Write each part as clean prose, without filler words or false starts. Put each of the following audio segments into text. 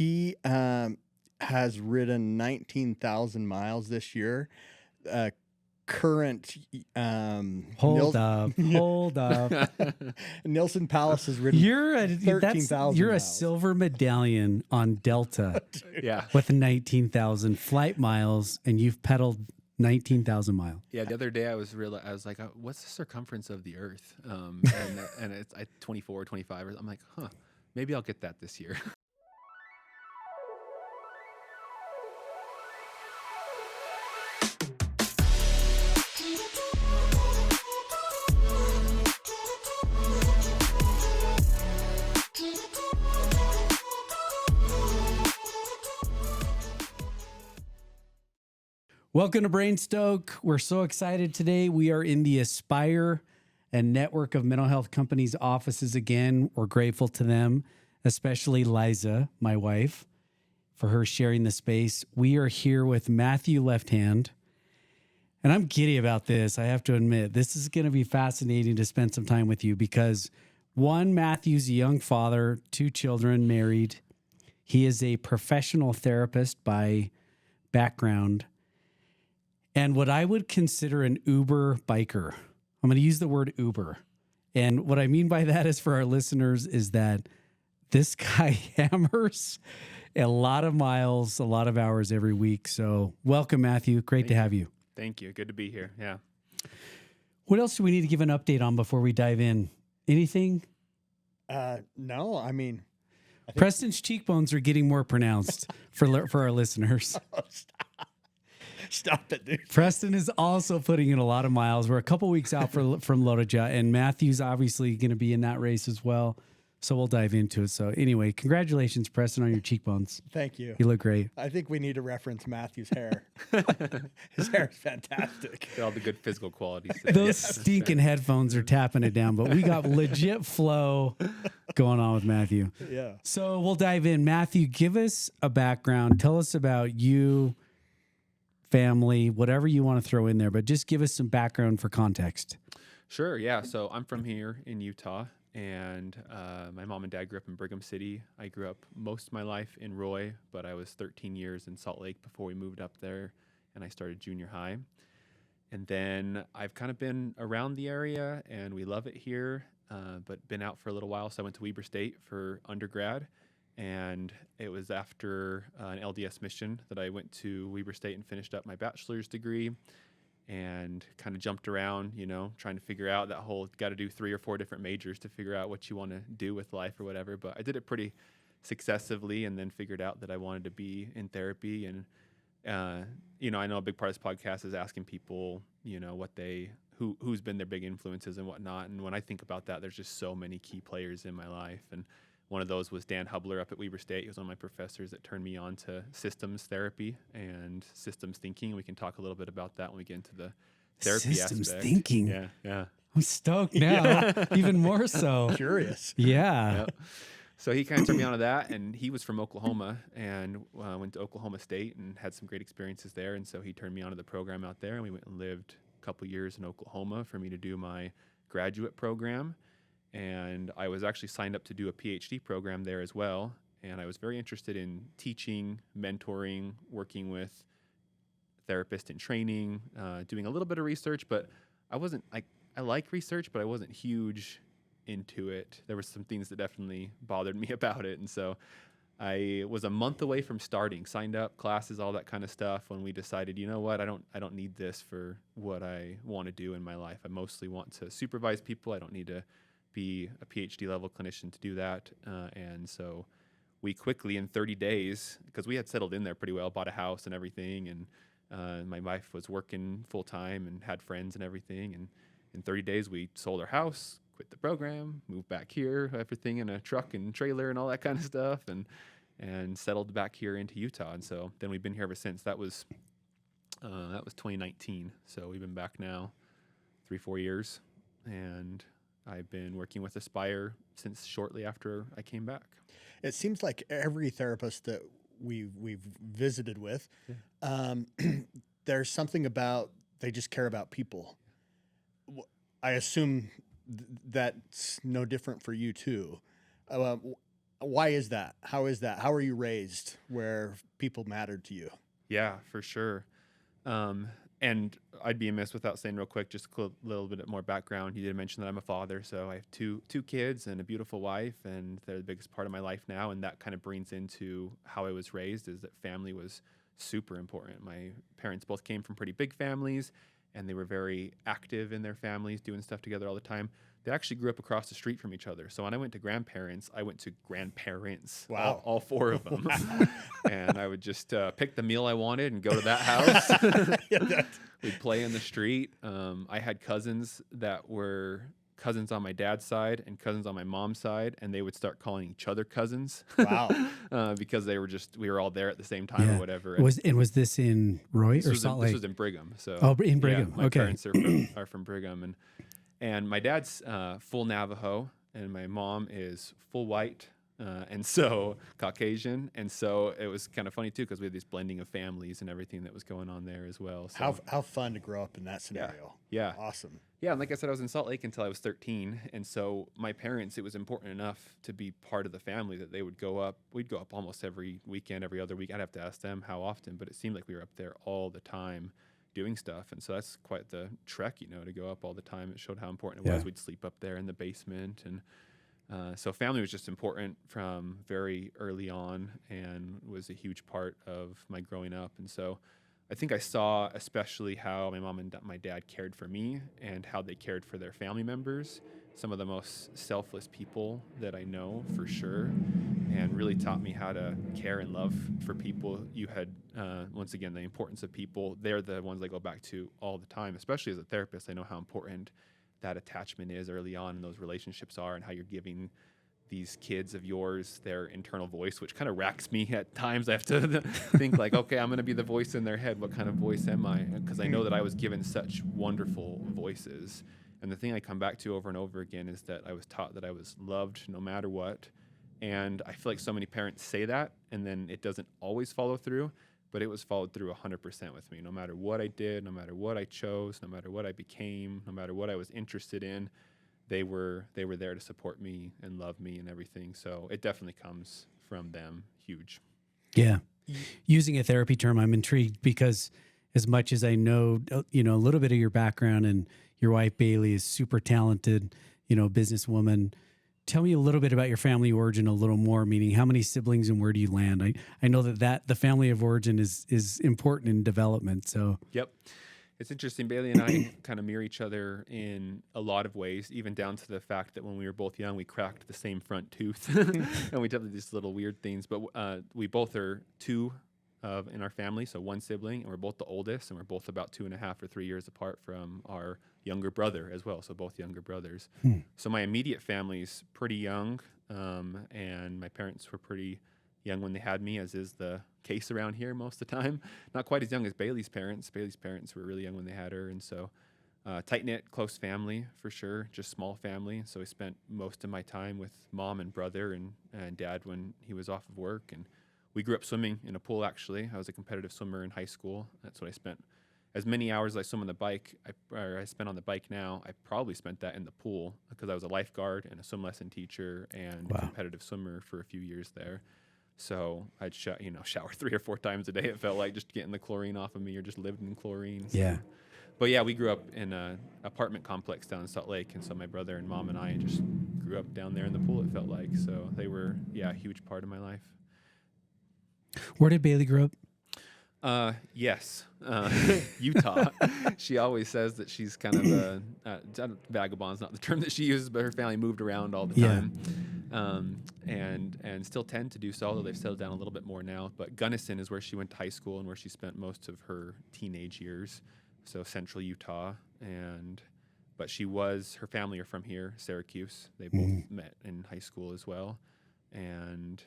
He has ridden 19,000 miles this year. Current Hold up. Nielsen Palace has ridden 13,000 You're a miles. silver medallion on Delta Yeah. with 19,000 flight miles, and you've pedaled 19,000 miles. Yeah. The other day I was like, what's the circumference of the Earth? And it's 24, 25. I'm like, maybe I'll get that this year. Welcome to Brain Stoke. We're so excited today. We are in the Aspire and network of mental health companies' offices again. We're grateful to them, especially Liza, my wife, for her sharing the space. We are here with Matthew Lefthand, and I'm giddy about this. I have to admit, this is going to be fascinating to spend some time with you because, one, Matthew's a young father, 2 children, married. He is a professional therapist by background, and what I would consider an Uber biker. I'm going to use the word Uber. And what I mean by that is for our listeners is that this guy hammers a lot of miles, a lot of hours every week. So welcome, Matthew. Great to have you. Thank you. Good to be here. Yeah. What else do we need to give an update on before we dive in? Anything? No, I mean, Preston's cheekbones are getting more pronounced for our listeners. Stop it, dude. Preston is also putting in a lot of miles. We're a couple weeks out from Lodija, and Matthew's obviously going to be in that race as well. So we'll dive into it. So anyway, congratulations, Preston, on your cheekbones. Thank you. You look great. I think we need to reference Matthew's hair. His hair is fantastic. All the good physical qualities. Those stinking headphones are tapping it down, but we got legit flow going on with Matthew. Yeah. So we'll dive in. Matthew, give us a background. Tell us about you, family, whatever you want to throw in there, but just give us some background for context. Sure. Yeah. So I'm from here in Utah, and my mom and dad grew up in Brigham City. I grew up most of my life in Roy, but I was 13 years in Salt Lake before we moved up there, and I started junior high. And then I've kind of been around the area, and we love it here, but been out for a little while. So I went to Weber State for undergrad. And it was after an LDS mission that I went to Weber State and finished up my bachelor's degree and kind of jumped around, trying to figure out that whole got to do 3 or 4 different majors to figure out what you want to do with life or whatever. But I did it pretty successively and then figured out that I wanted to be in therapy. And, I know a big part of this podcast is asking people, who's been their big influences and whatnot. And when I think about that, there's just so many key players in my life. And one of those was Dan Hubler up at Weber State. He was one of my professors that turned me on to systems therapy and systems thinking. We can talk a little bit about that when we get into the therapy systems aspect. thinking. Yeah. I'm stoked now, even more so. Curious. Yeah. Yep. So he kind of turned me on to that, and he was from Oklahoma and went to Oklahoma State and had some great experiences there. And so he turned me on to the program out there, and we went and lived a couple years in Oklahoma for me to do my graduate program. And I was actually signed up to do a PhD program there as well. And I was very interested in teaching, mentoring, working with therapists in training, doing a little bit of research, but I like research, but I wasn't huge into it. There were some things that definitely bothered me about it. And so I was a month away from starting, signed up, classes, all that kind of stuff, when we decided, you know what, I don't need this for what I want to do in my life. I mostly want to supervise people. I don't need to be a PhD level clinician to do that. And so we quickly, in 30 days, because we had settled in there pretty well, bought a house and everything. And my wife was working full time and had friends and everything. And in 30 days, we sold our house, quit the program, moved back here, everything in a truck and trailer and all that kind of stuff, and settled back here into Utah. And so then we've been here ever since. That was 2019. So we've been back now 3-4 years. And I've been working with Aspire since shortly after I came back. It seems like every therapist that we've visited with, there's something about they just care about people. I assume that's no different for you too. Why is that? How is that? How are you raised where people mattered to you? Yeah, for sure. And I'd be amiss without saying real quick, just a little bit more background. You did mention that I'm a father, so I have two kids and a beautiful wife, and they're the biggest part of my life now. And that kind of brings into how I was raised, is that family was super important. My parents both came from pretty big families, and they were very active in their families, doing stuff together all the time. They actually grew up across the street from each other. So when I went to grandparents, I went to grandparents, Wow. all four of them. And I would just pick the meal I wanted and go to that house. Yeah, We'd play in the street. I had cousins that were cousins on my dad's side and cousins on my mom's side, and they would start calling each other cousins. Wow. Because we were all there at the same time or whatever. Was this in Roy or Salt Lake? This was in Brigham. So in Brigham. My Okay. parents are from Brigham, and my dad's full Navajo, and my mom is full white, and so Caucasian. And so it was kind of funny too, because we had this blending of families and everything that was going on there as well. So How fun to grow up in that scenario. yeah. Awesome. Yeah, and like I said, I was in Salt Lake until I was 13, and so my parents, it was important enough to be part of the family that they would go up. We'd go up almost every weekend, every other week. I'd have to ask them how often, but it seemed like we were up there all the time doing stuff, and so that's quite the trek, to go up all the time. It showed how important it was. We'd sleep up there in the basement, and so family was just important from very early on, and was a huge part of my growing up. And so I think I saw especially how my mom and my dad cared for me and how they cared for their family members, some of the most selfless people that I know for sure, and really taught me how to care and love for people. You had, once again, the importance of people. They're the ones I go back to all the time, especially as a therapist. I know how important that attachment is early on, and those relationships are, and how you're giving these kids of yours their internal voice, which kind of racks me at times. I have to think like, okay, I'm going to be the voice in their head. What kind of voice am I? Because I know that I was given such wonderful voices. And the thing I come back to over and over again is that I was taught that I was loved no matter what. And I feel like so many parents say that, and then it doesn't always follow through, but it was followed through 100% with me. No matter what I did, no matter what I chose, no matter what I became, no matter what I was interested in, they were there to support me and love me and everything. So it definitely comes from them. Huge. Yeah. Using a therapy term, I'm intrigued because as much as I know, a little bit of your background, and your wife Bailey is super talented, businesswoman. Tell me a little bit about your family origin a little more, meaning how many siblings and where do you land? I know that the family of origin is important in development. So Yep. It's interesting. Bailey and I kind of mirror each other in a lot of ways, even down to the fact that when we were both young, we cracked the same front tooth, and we did these little weird things. But we both are two in our family, so one sibling, and we're both the oldest, and we're both about 2.5 or 3 years apart from our younger brother as well. So both younger brothers. So my immediate family's pretty young, and my parents were pretty young when they had me, as is the case around here most of the time. Not quite as young as Bailey's parents. Bailey's parents were really young when they had her, and so tight-knit, close family for sure, just small family. So I spent most of my time with mom and brother and dad when he was off of work, and we grew up swimming in a pool, actually. I was a competitive swimmer in high school. That's what I spent. As many hours as I swim on the bike, I spent on the bike now, I probably spent that in the pool, because I was a lifeguard and a swim lesson teacher and a competitive swimmer for a few years there. So I'd shower 3 or 4 times a day. It felt like, just getting the chlorine off of me, or just lived in chlorine. So. Yeah. But yeah, we grew up in an apartment complex down in Salt Lake, and so my brother and mom and I just grew up down there in the pool, it felt like. So they were, a huge part of my life. Where did Bailey grow up? Yes, Utah. She always says that she's kind of vagabond's not the term that she uses, but her family moved around all the time. And still tend to do so, although they've settled down a little bit more now. But Gunnison is where she went to high school and where she spent most of her teenage years, so central Utah. But her family are from here, Syracuse. They both met in high school as well, and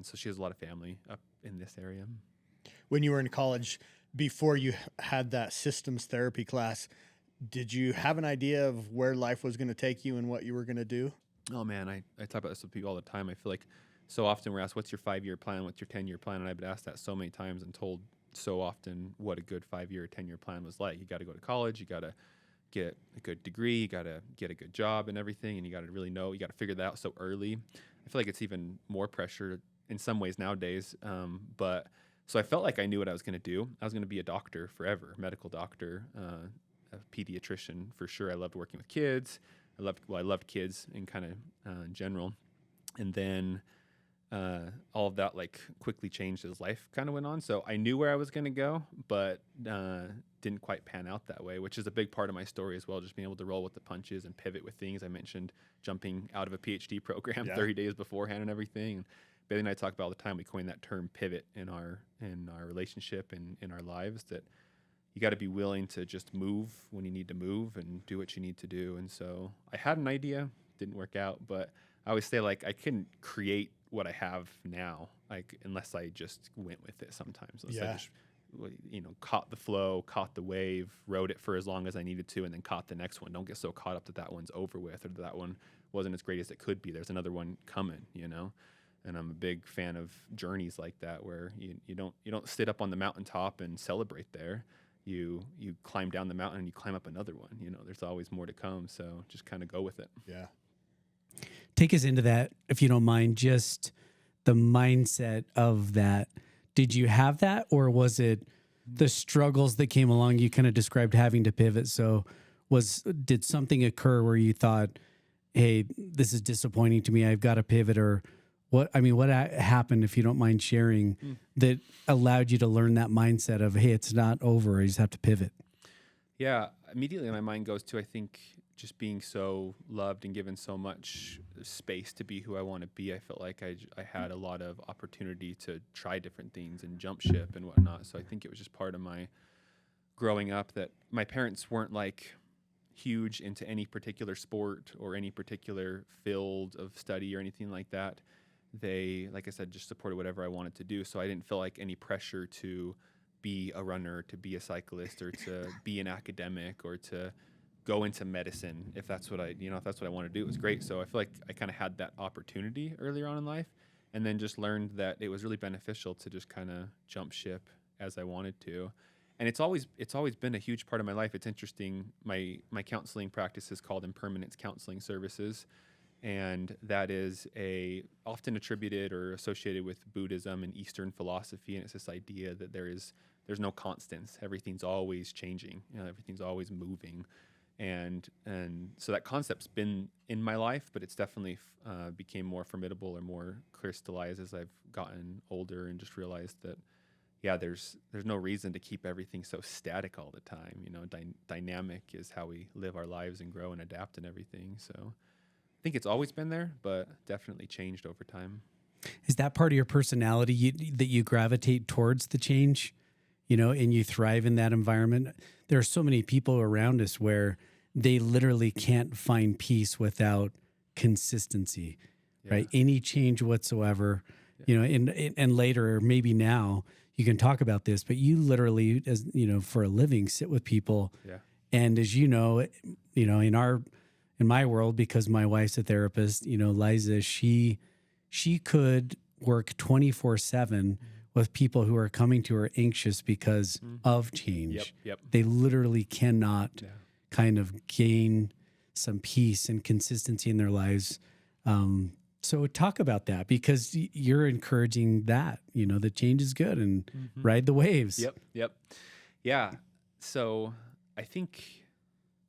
so she has a lot of family up in this area. When you were in college, before you had that systems therapy class, did you have an idea of where life was going to take you and what you were going to do? Oh, man, I talk about this with people all the time. I feel like so often we're asked, what's your 5-year plan? What's your 10-year plan? And I've been asked that so many times and told so often what a good 5-year or 10-year plan was like. You got to go to college. You got to get a good degree. You got to get a good job and everything. And you got to really know. You got to figure that out so early. I I feel like it's even more pressure in some ways nowadays. But so I felt like I knew what I was going to do. I was going to be a doctor forever, medical doctor, a pediatrician for sure. I loved working with kids. I loved kids in kind of in general. And then all of that like quickly changed as life kind of went on. So I knew where I was going to go, but didn't quite pan out that way, which is a big part of my story as well. Just being able to roll with the punches and pivot with things. I mentioned jumping out of a PhD program 30 days beforehand and everything. And Bailey and I talk about all the time. We coined that term pivot in our relationship and in our lives, that you got to be willing to just move when you need to move and do what you need to do. And so I had an idea, didn't work out, but I always say like I couldn't create what I have now, like unless I just went with it sometimes. Unless I just, caught the flow, caught the wave, rode it for as long as I needed to, and then caught the next one. Don't get so caught up that one's over with, or that one wasn't as great as it could be. There's another one coming, And I'm a big fan of journeys like that, where you don't sit up on the mountaintop and celebrate there. You climb down the mountain and you climb up another one. There's always more to come. So just kind of go with it. Yeah. Take us into that, if you don't mind, just the mindset of that. Did you have that, or was it the struggles that came along? You kind of described having to pivot. So did something occur where you thought, hey, this is disappointing to me, I've got to pivot? Or what happened, if you don't mind sharing, that allowed you to learn that mindset of, hey, it's not over, I just have to pivot? Yeah, immediately my mind goes to, I think, just being so loved and given so much space to be who I want to be. I felt like I had a lot of opportunity to try different things and jump ship and whatnot. So I think it was just part of my growing up that my parents weren't like huge into any particular sport or any particular field of study or anything like that. They, like I said, just supported whatever I wanted to do. So I didn't feel like any pressure to be a runner, to be a cyclist, or to be an academic, or to go into medicine if that's what I want to do. It was great. So I feel like I kind of had that opportunity earlier on in life, and then just learned that it was really beneficial to just kind of jump ship as I wanted to. And it's always been a huge part of my life. It's interesting. My counseling practice is called Impermanence Counseling Services, and that is often attributed or associated with Buddhism and Eastern philosophy. And it's this idea that there's no constants. Everything's always changing. Everything's always moving. And so that concept's been in my life, but it's definitely became more formidable or more crystallized as I've gotten older, and just realized that, there's no reason to keep everything so static all the time. Dynamic is how we live our lives and grow and adapt and everything. So I think it's always been there, but definitely changed over time. Is that part of your personality that you gravitate towards the change, and you thrive in that environment? There are so many people around us where they literally can't find peace without consistency, right? Any change whatsoever, and later, or maybe now, you can talk about this, but you literally, as for a living, sit with people. Yeah. And as in my world, because my wife's a therapist, Liza, she could work 24/7 with people who are coming to her anxious because of change. Yep. They literally cannot kind of gain some peace and consistency in their lives. So talk about that, because you're encouraging that, the change is good, and ride the waves. Yep. Yeah. So I think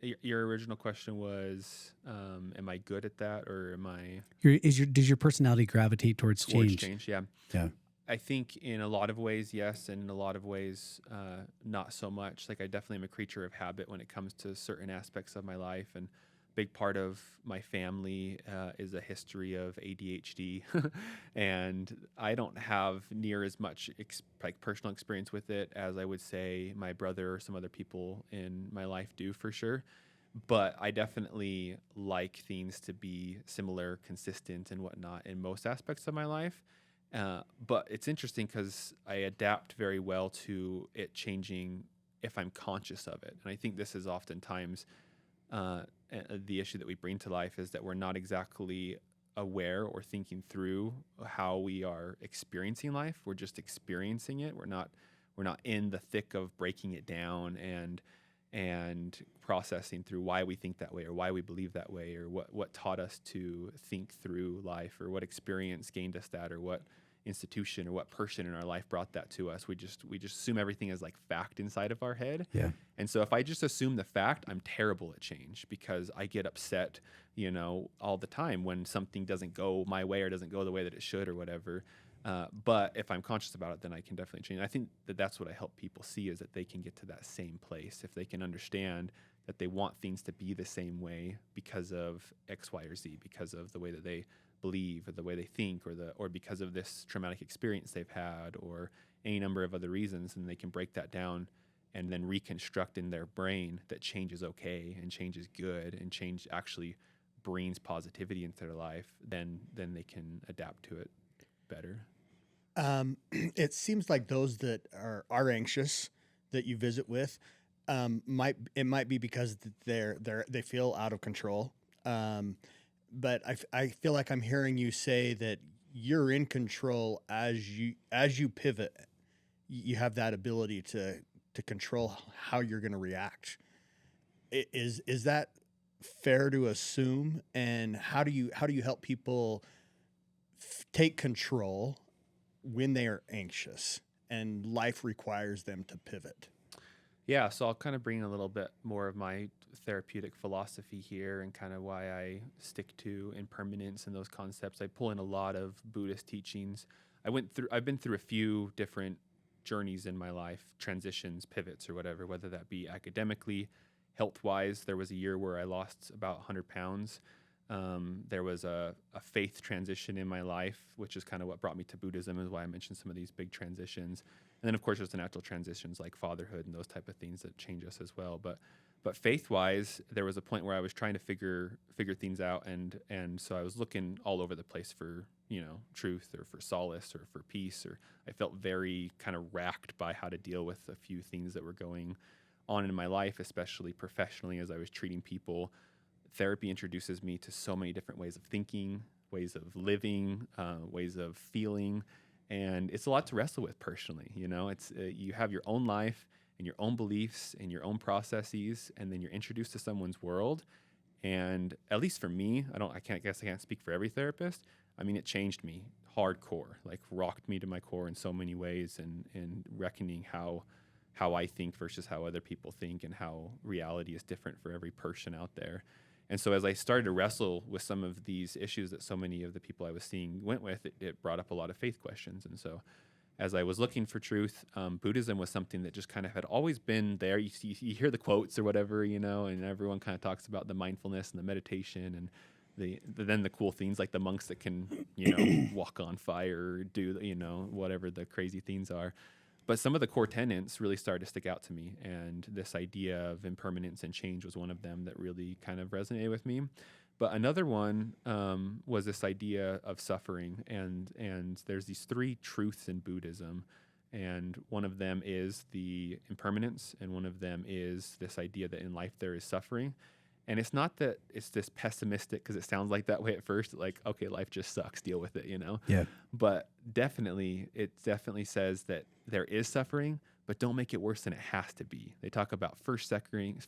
your original question was, am I good at that, or am I? Does your personality gravitate towards change? Yeah. Yeah. I think in a lot of ways, yes, and in a lot of ways, not so much. Like I definitely am a creature of habit when it comes to certain aspects of my life, and a big part of my family is a history of ADHD, and I don't have near as much personal experience with it as I would say my brother or some other people in my life do, for sure. But I definitely like things to be similar, consistent, and whatnot in most aspects of my life. But it's interesting because I adapt very well to it changing if I'm conscious of it. And I think this is oftentimes the issue that we bring to life, is that we're not exactly aware or thinking through how we are experiencing life. We're just experiencing it. We're not in the thick of breaking it down and and processing through why we think that way or why we believe that way or what taught us to think through life or what experience gained us that or what institution or what person in our life brought that to us. We just assume everything is like fact inside of our head. Yeah. And so if I just assume the fact, I'm terrible at change because I get upset, all the time when something doesn't go my way or doesn't go the way that it should or whatever. But if I'm conscious about it, then I can definitely change. I think that that's what I help people see is that they can get to that same place if they can understand that they want things to be the same way because of X, Y, or Z, because of the way that they believe or the way they think or because of this traumatic experience they've had or any number of other reasons, and they can break that down and then reconstruct in their brain that change is okay and change is good and change actually brings positivity into their life, then they can adapt to it better. It seems like those that are anxious that you visit with, might be because they feel out of control. But I feel like I'm hearing you say that you're in control as you pivot. You have that ability to control how you're going to react. Is that fair to assume? And how do you help people take control when they are anxious and life requires them to pivot? Yeah, so I'll kind of bring a little bit more of my therapeutic philosophy here and kind of why I stick to impermanence and those concepts. I pull in a lot of Buddhist teachings. I've been through a few different journeys in my life, transitions, pivots, or whatever, whether that be academically, health-wise. There was a year where I lost about 100 pounds. There was a faith transition in my life, which is kind of what brought me to Buddhism, is why I mentioned some of these big transitions. And then, of course, there's the natural transitions like fatherhood and those type of things that change us as well. But faith-wise, there was a point where I was trying to figure things out, and so I was looking all over the place for truth or for solace or for peace. Or I felt very kind of racked by how to deal with a few things that were going on in my life, especially professionally as I was treating people. Therapy introduces me to so many different ways of thinking, ways of living, ways of feeling, and it's a lot to wrestle with personally. It's you have your own life and your own beliefs and your own processes, and then you're introduced to someone's world. And at least for me, I can't speak for every therapist. I mean, it changed me hardcore, like rocked me to my core in so many ways, and reckoning how I think versus how other people think, and how reality is different for every person out there. And so as I started to wrestle with some of these issues that so many of the people I was seeing went with, it brought up a lot of faith questions. And so as I was looking for truth, Buddhism was something that just kind of had always been there. You hear the quotes or whatever, and everyone kind of talks about the mindfulness and the meditation and then the cool things like the monks that can, walk on fire or do, whatever the crazy things are. But some of the core tenets really started to stick out to me, and this idea of impermanence and change was one of them that really kind of resonated with me. But another one was this idea of suffering, and there's these three truths in Buddhism, and one of them is the impermanence, and one of them is this idea that in life there is suffering. And it's not that it's this pessimistic, because it sounds like that way at first, like, okay, life just sucks, deal with it, Yeah. But it definitely says that there is suffering, but don't make it worse than it has to be. They talk about first suffering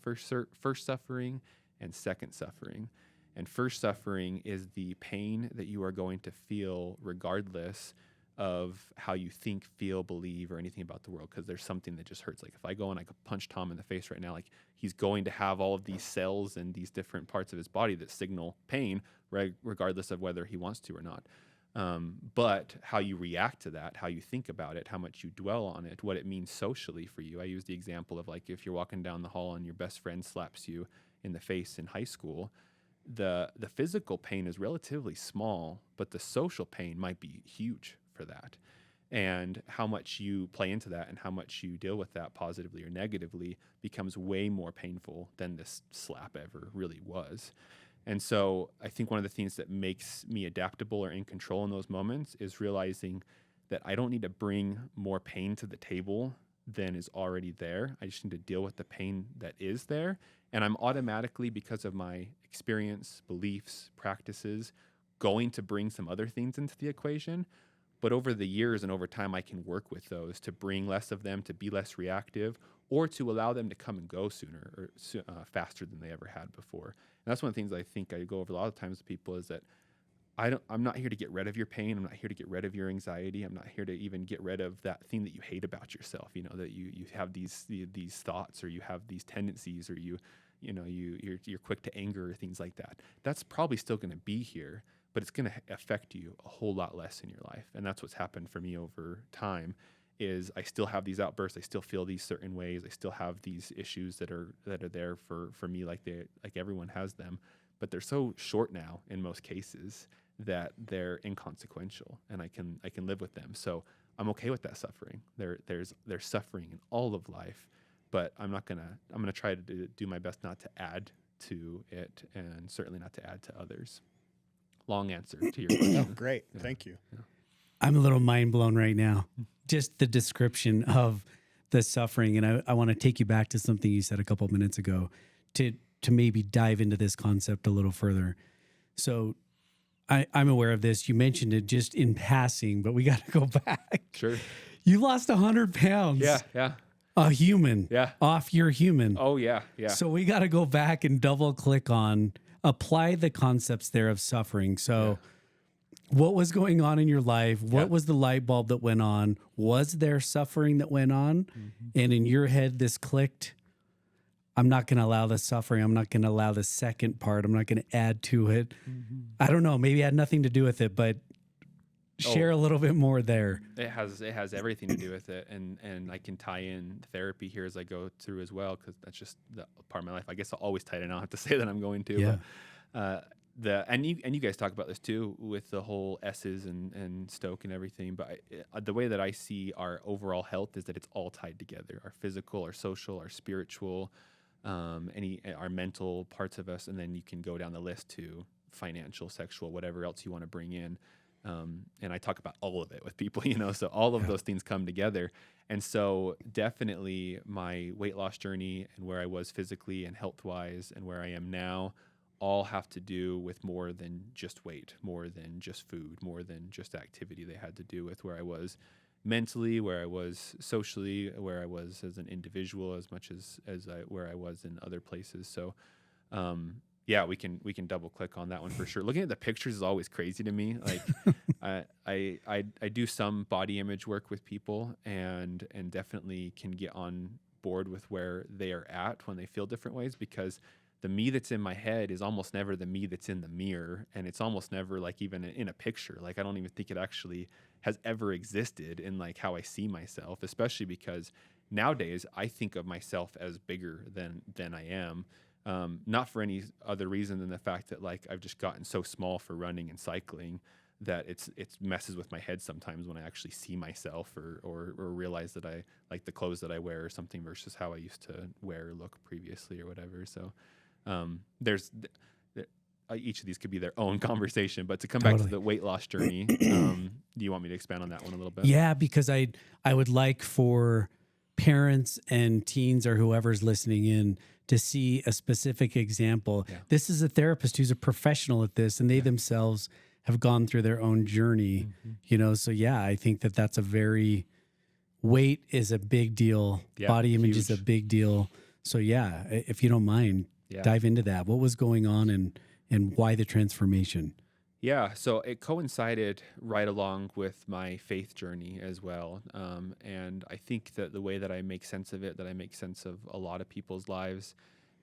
and second suffering. And first suffering is the pain that you are going to feel regardless of how you think, feel, believe, or anything about the world, because there's something that just hurts. Like if I go and I could punch Tom in the face right now, like he's going to have all of these cells and these different parts of his body that signal pain, regardless of whether he wants to or not. But how you react to that, how you think about it, how much you dwell on it, what it means socially for you. I use the example of like if you're walking down the hall and your best friend slaps you in the face in high school, the physical pain is relatively small, but the social pain might be huge for that. And how much you play into that and how much you deal with that positively or negatively becomes way more painful than this slap ever really was. And so I think one of the things that makes me adaptable or in control in those moments is realizing that I don't need to bring more pain to the table than is already there. I just need to deal with the pain that is there. And I'm automatically, because of my experience, beliefs, practices, going to bring some other things into the equation. But over the years and over time, I can work with those to bring less of them, to be less reactive, or to allow them to come and go sooner or faster than they ever had before. And that's one of the things I think I go over a lot of times with people is that I'm not here to get rid of your pain. I'm not here to get rid of your anxiety. I'm not here to even get rid of that thing that you hate about yourself. You know, that you have these thoughts, or you have these tendencies, or you're quick to anger, or things like that. That's probably still going to be here, but it's going to affect you a whole lot less in your life. And that's what's happened for me over time. Is I still have these outbursts. I still feel these certain ways. I still have these issues that are there for me, like everyone has them, but they're so short now in most cases that they're inconsequential, and I can live with them. So I'm okay with that suffering. There's suffering in all of life, but I'm gonna try to do my best not to add to it, and certainly not to add to others. Long answer to your question. Oh, great. Thank you. Yeah. I'm a little mind blown right now. Just the description of the suffering. And I want to take you back to something you said a couple of minutes ago to maybe dive into this concept a little further. So I'm aware of this. You mentioned it just in passing, but we got to go back. Sure. You lost 100 pounds. Yeah. A human. Yeah. Off your human. Oh yeah. So we got to go back and double click on, apply the concepts there of suffering. So what was going on in your life? What was the light bulb that went on? Was there suffering that went on? And in your head, this clicked. I'm not going to allow the suffering. I'm not going to allow the second part. I'm not going to add to it. I don't know. Maybe it had nothing to do with it, but share a little bit more there. It has everything to do with it, and I can tie in therapy here as I go through as well, because that's just the part of my life. I guess I'll always tie it in. I don't have to say that I'm going to. Yeah. But, and you guys talk about this too with the whole S's and Stoke and everything. But the way that I see our overall health is that it's all tied together: our physical, our social, our spiritual, our mental parts of us, and then you can go down the list to financial, sexual, whatever else you want to bring in. And I talk about all of it with people, so all of those things come together. And so definitely my weight loss journey and where I was physically and health-wise and where I am now all have to do with more than just weight, more than just food, more than just activity. They had to do with where I was mentally, where I was socially, where I was as an individual, as much as where I was in other places. So, yeah, we can double click on that one for sure. Looking at the pictures is always crazy to me. Like I do some body image work with people, and definitely can get on board with where they are at when they feel different ways, because the me that's in my head is almost never the me that's in the mirror, and it's almost never like even in a picture. Like I don't even think it actually has ever existed in like how I see myself, especially because nowadays I think of myself as bigger than I am. Not for any other reason than the fact that like I've just gotten so small for running and cycling that it messes with my head sometimes when I actually see myself or realize that I like the clothes that I wear or something versus how I used to wear or look previously or whatever. So there's each of these could be their own conversation, but to come back to the weight loss journey, do you want me to expand on that one a little bit? Yeah, because I would like for parents and teens or whoever's listening in to see a specific example. Yeah. This is a therapist who's a professional at this, and they themselves have gone through their own journey, So yeah, I think that that's weight is a big deal. Yeah, Body image is huge. a big deal. So yeah, if you don't mind, dive into that. What was going on and why the transformation? Yeah, so it coincided right along with my faith journey as well. And I think that the way that I make sense of it, that I make sense of a lot of people's lives,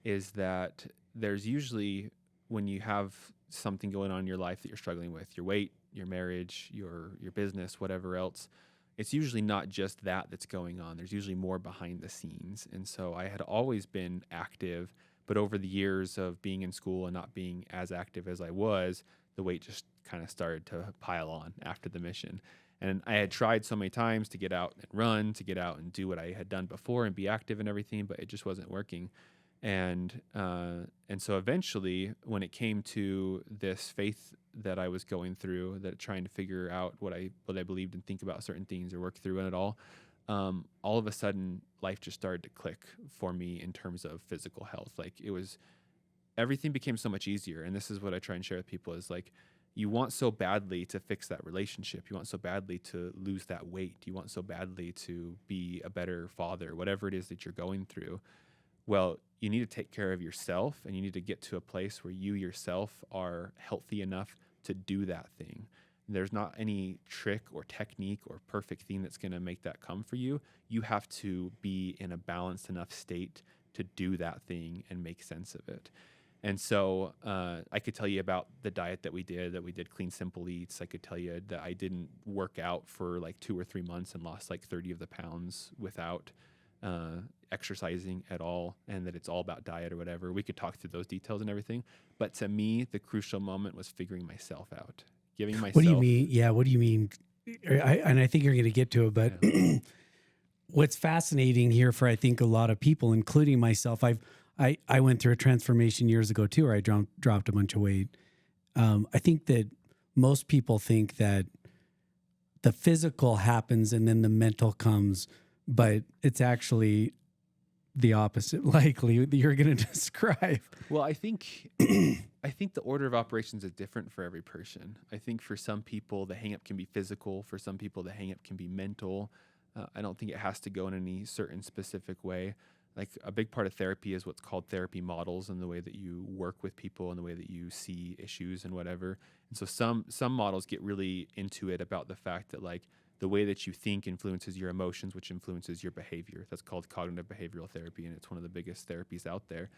is that there's usually, when you have something going on in your life that you're struggling with, your weight, your marriage, your business, whatever else, it's usually not just that's going on. There's usually more behind the scenes. And so I had always been active, but over the years of being in school and not being as active as I was, the weight just kind of started to pile on after the mission. And I had tried so many times to get out and run, to get out and do what I had done before and be active and everything, but it just wasn't working. And so eventually, when it came to this faith that I was going through, that trying to figure out what I believed and think about certain things or work through it all of a sudden, life just started to click for me in terms of physical health. Like everything became so much easier. And this is what I try and share with people is like, you want so badly to fix that relationship. You want so badly to lose that weight. You want so badly to be a better father, whatever it is that you're going through. Well, you need to take care of yourself, and you need to get to a place where you yourself are healthy enough to do that thing. There's not any trick or technique or perfect thing that's going to make that come for you. You have to be in a balanced enough state to do that thing and make sense of it. And so I could tell you about the diet that we did clean, simple eats. I could tell you that I didn't work out for like 2 or 3 months and lost like 30 of the pounds without exercising at all, and that it's all about diet or whatever. We could talk through those details and everything. But to me, the crucial moment was figuring myself out, giving myself. What do you mean? Yeah. What do you mean? And I think you're going to get to it, but Yeah. what's fascinating here for, I think, a lot of people, including myself, I went through a transformation years ago too, where I dropped a bunch of weight. I think that most people think that the physical happens and then the mental comes, but it's actually the opposite, likely, that you're going to describe. Well, I think the order of operations is different for every person. I think for some people, the hang-up can be physical. For some people, the hang-up can be mental. I don't think it has to go in any certain specific way. Like a big part of therapy is what's called therapy models, and the way that you work with people and the way that you see issues and whatever. And so some models get really into it about the fact that like the way that you think influences your emotions, which influences your behavior. That's called cognitive behavioral therapy, and it's one of the biggest therapies out there.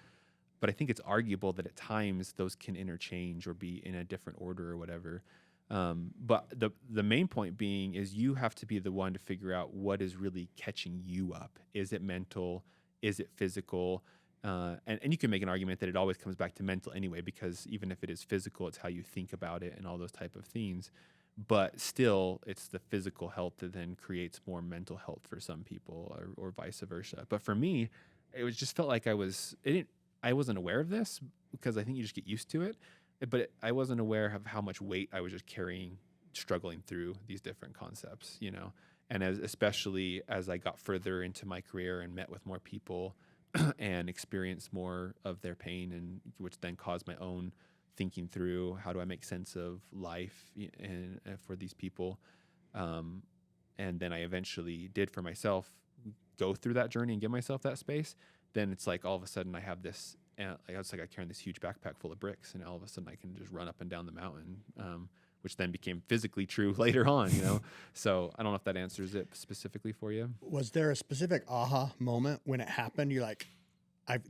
But I think it's arguable that at times those can interchange or be in a different order or whatever. But the main point being is you have to be the one to figure out what is really catching you up. Is it mental? Is it physical? And you can make an argument that it always comes back to mental anyway, because even if it is physical, it's how you think about it and all those type of things. But still, it's the physical health that then creates more mental health for some people, or vice versa. But for me, it was just felt like I wasn't aware of this, because I think you just get used to it. But I wasn't aware of how much weight I was just carrying, struggling through these different concepts, you know. And especially as I got further into my career and met with more people and experienced more of their pain, and which then caused my own thinking through how do I make sense of life and for these people. And then I eventually did for myself go through that journey and give myself that space. Then it's like all of a sudden I have this, it's like I carry this huge backpack full of bricks, and all of a sudden I can just run up and down the mountain, which then became physically true later on, you know? So I don't know if that answers it specifically for you. Was there a specific aha moment when it happened? You're like,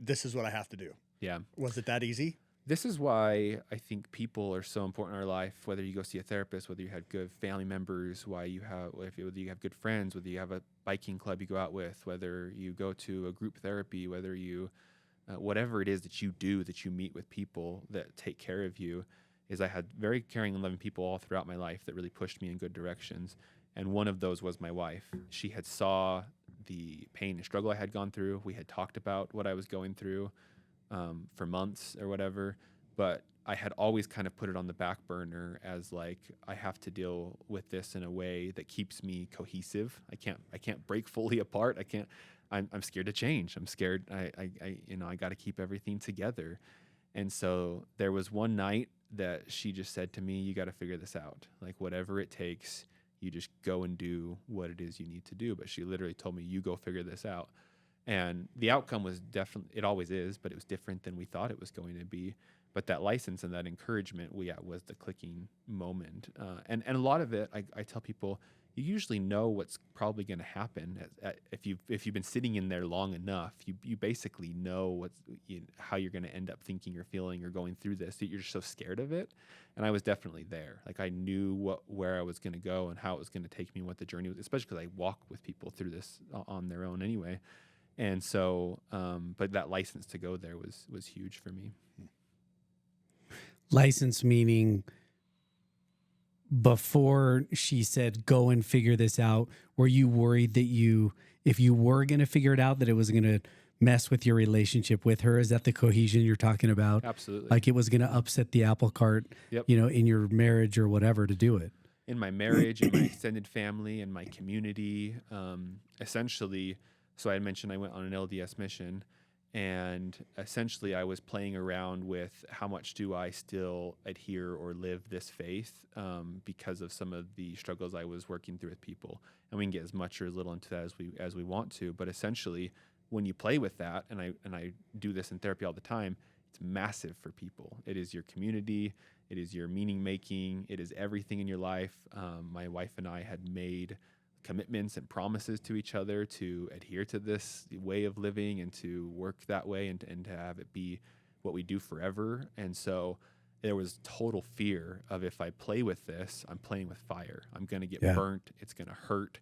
this is what I have to do. Yeah. Was it that easy? This is why I think people are so important in our life, whether you go see a therapist, whether you have good family members, whether you have good friends, whether you have a biking club you go out with, whether you go to a group therapy, whether you, whatever it is that you do, that you meet with people that take care of you, is I had very caring and loving people all throughout my life that really pushed me in good directions. And one of those was my wife. She had saw the pain and struggle I had gone through. We had talked about what I was going through for months or whatever, but I had always kind of put it on the back burner as like, I have to deal with this in a way that keeps me cohesive. I can't break fully apart. I'm scared to change. I'm scared. I got to keep everything together. And so there was one night that she just said to me, you got to figure this out. Like whatever it takes, you just go and do what it is you need to do. But she literally told me, you go figure this out. And the outcome was definitely, it always is, but it was different than we thought it was going to be. But that license and that encouragement, was the clicking moment. And a lot of it, I tell people, you usually know what's probably going to happen. If you've been sitting in there long enough, you basically know how you're going to end up thinking or feeling or going through this. You're just so scared of it. And I was definitely there. Like I knew where I was going to go and how it was going to take me and what the journey was, especially because I walk with people through this on their own anyway. And so, but that license to go there was huge for me. License meaning before she said, go and figure this out, were you worried that if you were going to figure it out, that it was going to mess with your relationship with her? Is that the cohesion you're talking about? Absolutely. Like it was going to upset the apple cart, Yep. In your marriage or whatever to do it. In my marriage, in my extended family, in my community, essentially. So I had mentioned I went on an LDS mission, And essentially, I was playing around with how much do I still adhere or live this faith because of some of the struggles I was working through with people. And we can get as much or as little into that as we want to. But essentially, when you play with that, and I do this in therapy all the time, it's massive for people. It is your community. It is your meaning making. It is everything in your life. My wife and I had made commitments and promises to each other to adhere to this way of living and to work that way and to have it be what we do forever. And so there was total fear of, if I play with this, I'm playing with fire. I'm going to get burnt. It's going to hurt.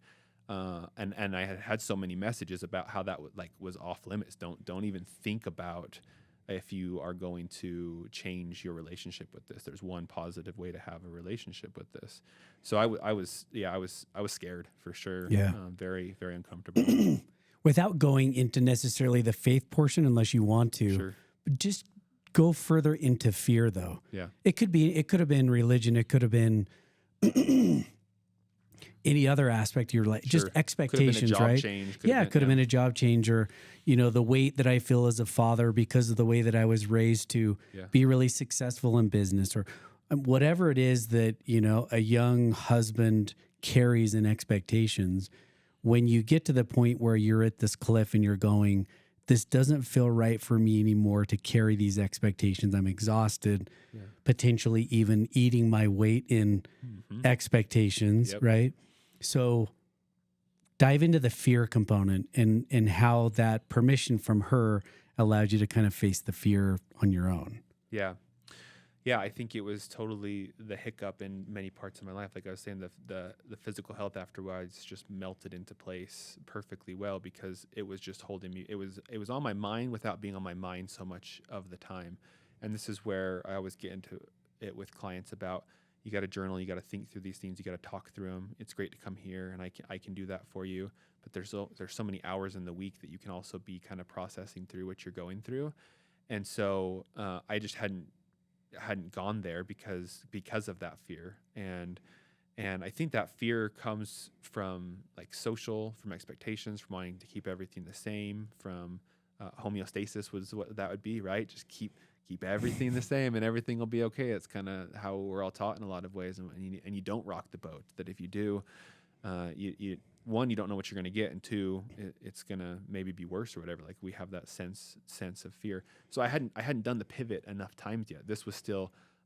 And I had so many messages about how that was off limits. Don't even think about if you are going to change your relationship with this. There's one positive way to have a relationship with this. So I was scared for sure. Yeah. Very, very uncomfortable. Without going into necessarily the faith portion, unless you want to, Sure. but just go further into fear though. Yeah. It could have been religion. It could have been any other aspect of your life, just Sure. expectations, right? Change. It could have been a job change, or, the weight that I feel as a father because of the way that I was raised to be really successful in business, or whatever it is that, a young husband carries in expectations. When you get to the point where you're at this cliff and you're going, this doesn't feel right for me anymore to carry these expectations. I'm exhausted, potentially even eating my weight in expectations, right? So dive into the fear component and how that permission from her allowed you to kind of face the fear on your own. Yeah. Yeah, I think it was totally the hiccup in many parts of my life. Like I was saying, the physical health afterwards just melted into place perfectly well because it was just holding me. It was on my mind without being on my mind so much of the time. And this is where I always get into it with clients about, you got to journal, you got to think through these things, you got to talk through them. It's great to come here, and I can do that for you. But there's so many hours in the week that you can also be kind of processing through what you're going through. And so I just hadn't gone there because of that fear. And I think that fear comes from from expectations, from wanting to keep everything the same, from homeostasis was what that would be, right? Just keep everything the same and everything will be okay. It's kind of how we're all taught in a lot of ways. And you don't rock the boat. That if you do, you don't know what you're going to get, and two, it's going to maybe be worse or whatever. Like, we have that sense of fear. So I hadn't done the pivot enough times yet.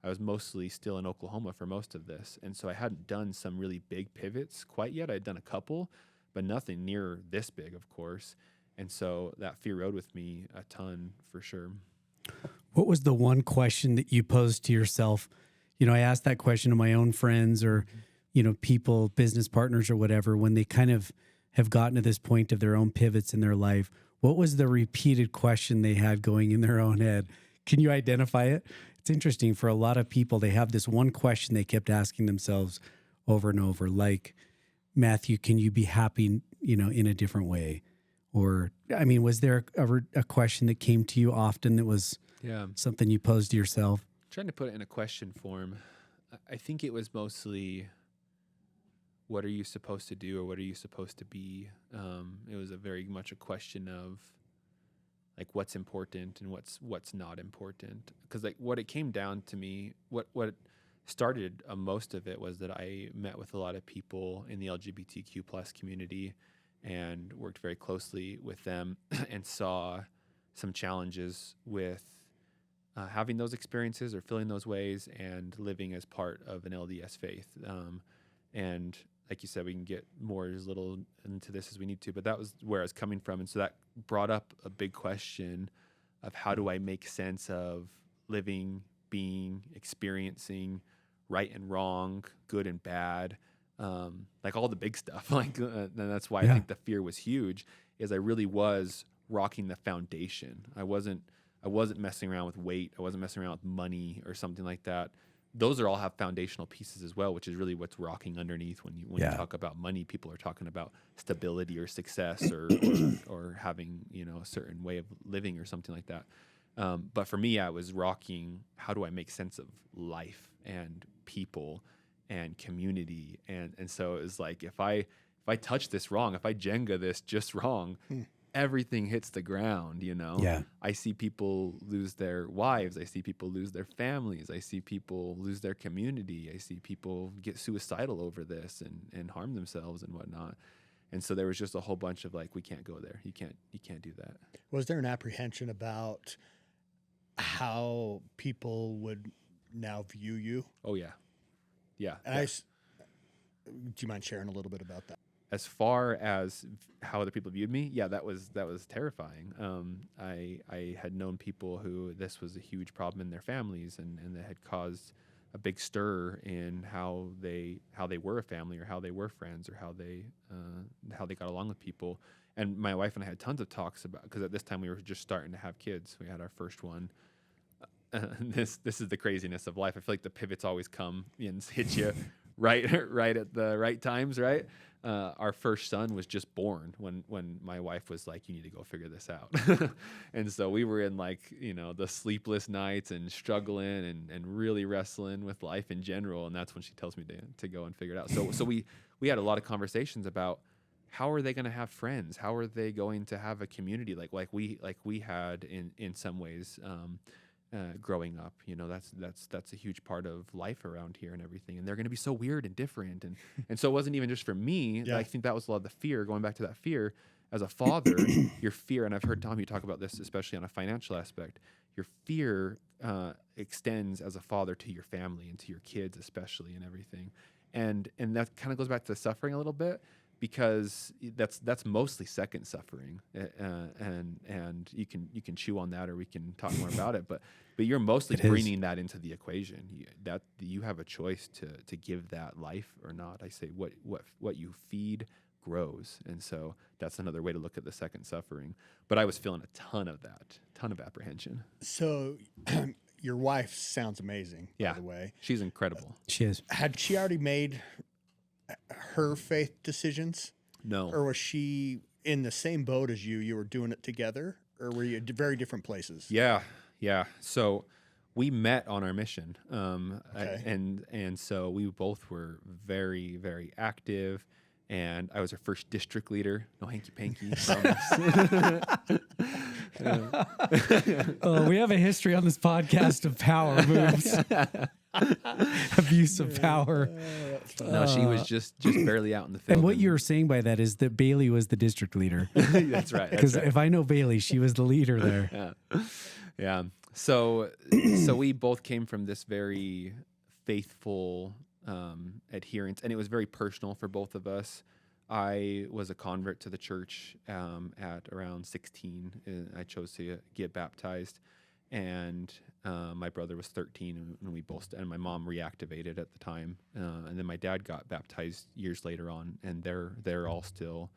I was mostly still in Oklahoma for most of this. And so I hadn't done some really big pivots quite yet. I'd done a couple, but nothing near this big, of course. And so that fear rode with me a ton for sure. What was the one question that you posed to yourself? I asked that question to my own friends or, people, business partners or whatever, when they kind of have gotten to this point of their own pivots in their life. What was the repeated question they had going in their own head? Can you identify it? It's interesting. For a lot of people, they have this one question they kept asking themselves over and over, like, Matthew, can you be happy, in a different way? Or, was there a question that came to you often that was something you posed to yourself? Trying to put it in a question form, I think it was mostly, what are you supposed to do or what are you supposed to be? It was very much a question of what's important and what's not important. Because what it came down to me, what started most of it was that I met with a lot of people in the LGBTQ plus community and worked very closely with them and saw some challenges with having those experiences or feeling those ways and living as part of an LDS faith. And like you said, we can get more as little into this as we need to, but that was where I was coming from. And so that brought up a big question of, how do I make sense of living, being, experiencing right and wrong, good and bad, all the big stuff. And that's why I think the fear was huge, is I really was rocking the foundation. I wasn't messing around with weight. I wasn't messing around with money or something like that. Those all have foundational pieces as well, which is really what's rocking underneath. When you talk about money, people are talking about stability or success or having, a certain way of living or something like that. But for me, I was rocking, how do I make sense of life and people and community? And so it was like, if I touch this wrong, if I Jenga this just wrong, everything hits the ground, you know? Yeah. I see people lose their wives. I see people lose their families. I see people lose their community. I see people get suicidal over this and harm themselves and whatnot. And so there was just a whole bunch of like, we can't go there. You can't do that. Was there an apprehension about how people would now view you? Oh yeah. Yeah. And yeah. Do you mind sharing a little bit about that? As far as how other people viewed me, yeah, that was terrifying. I had known people who this was a huge problem in their families, and that had caused a big stir in how they were a family, or how they were friends, or how they got along with people. And my wife and I had tons of talks about, because at this time we were just starting to have kids. We had our first one. This is the craziness of life. I feel like the pivots always come and hit you right at the right times, right? Our first son was just born when my wife was like, you need to go figure this out. And so we were in like, the sleepless nights and struggling and really wrestling with life in general. And that's when she tells me to go and figure it out. So we had a lot of conversations about how are they going to have friends? How are they going to have a community like we had in some ways, growing up. That's a huge part of life around here and everything, and they're going to be so weird and different, and so it wasn't even just for me. Yeah. I think that was a lot of the fear, going back to that fear as a father. Your fear, and I've heard Tom, you talk about this, especially on a financial aspect, your fear extends as a father to your family and to your kids especially, and everything, and that kind of goes back to the suffering a little bit, because that's mostly second suffering, and you can chew on that, or we can talk more about it. But you're mostly bringing that into the equation. You have a choice to give that life or not. I say what you feed grows, and so that's another way to look at the second suffering. But I was feeling a ton of apprehension. So, your wife sounds amazing. Yeah, by the way, she's incredible. She is. Had she already made her faith decisions? No. Or was she in the same boat as you? You were doing it together, or were you at very different places? Yeah. So we met on our mission, Okay. and so we both were very, very active. And I was our first district leader. No hanky panky. Oh, we have a history on this podcast of power moves, abuse of power. No, she was just barely out in the field. And what you're saying by that is that Bailey was the district leader. That's right. Because if I know Bailey, she was the leader there. Yeah. So we both came from this very faithful adherence, and it was very personal for both of us. I was a convert to the church at around 16. I chose to get baptized, and my brother was 13, and we both, and my mom reactivated at the time, and then my dad got baptized years later on, and they're all still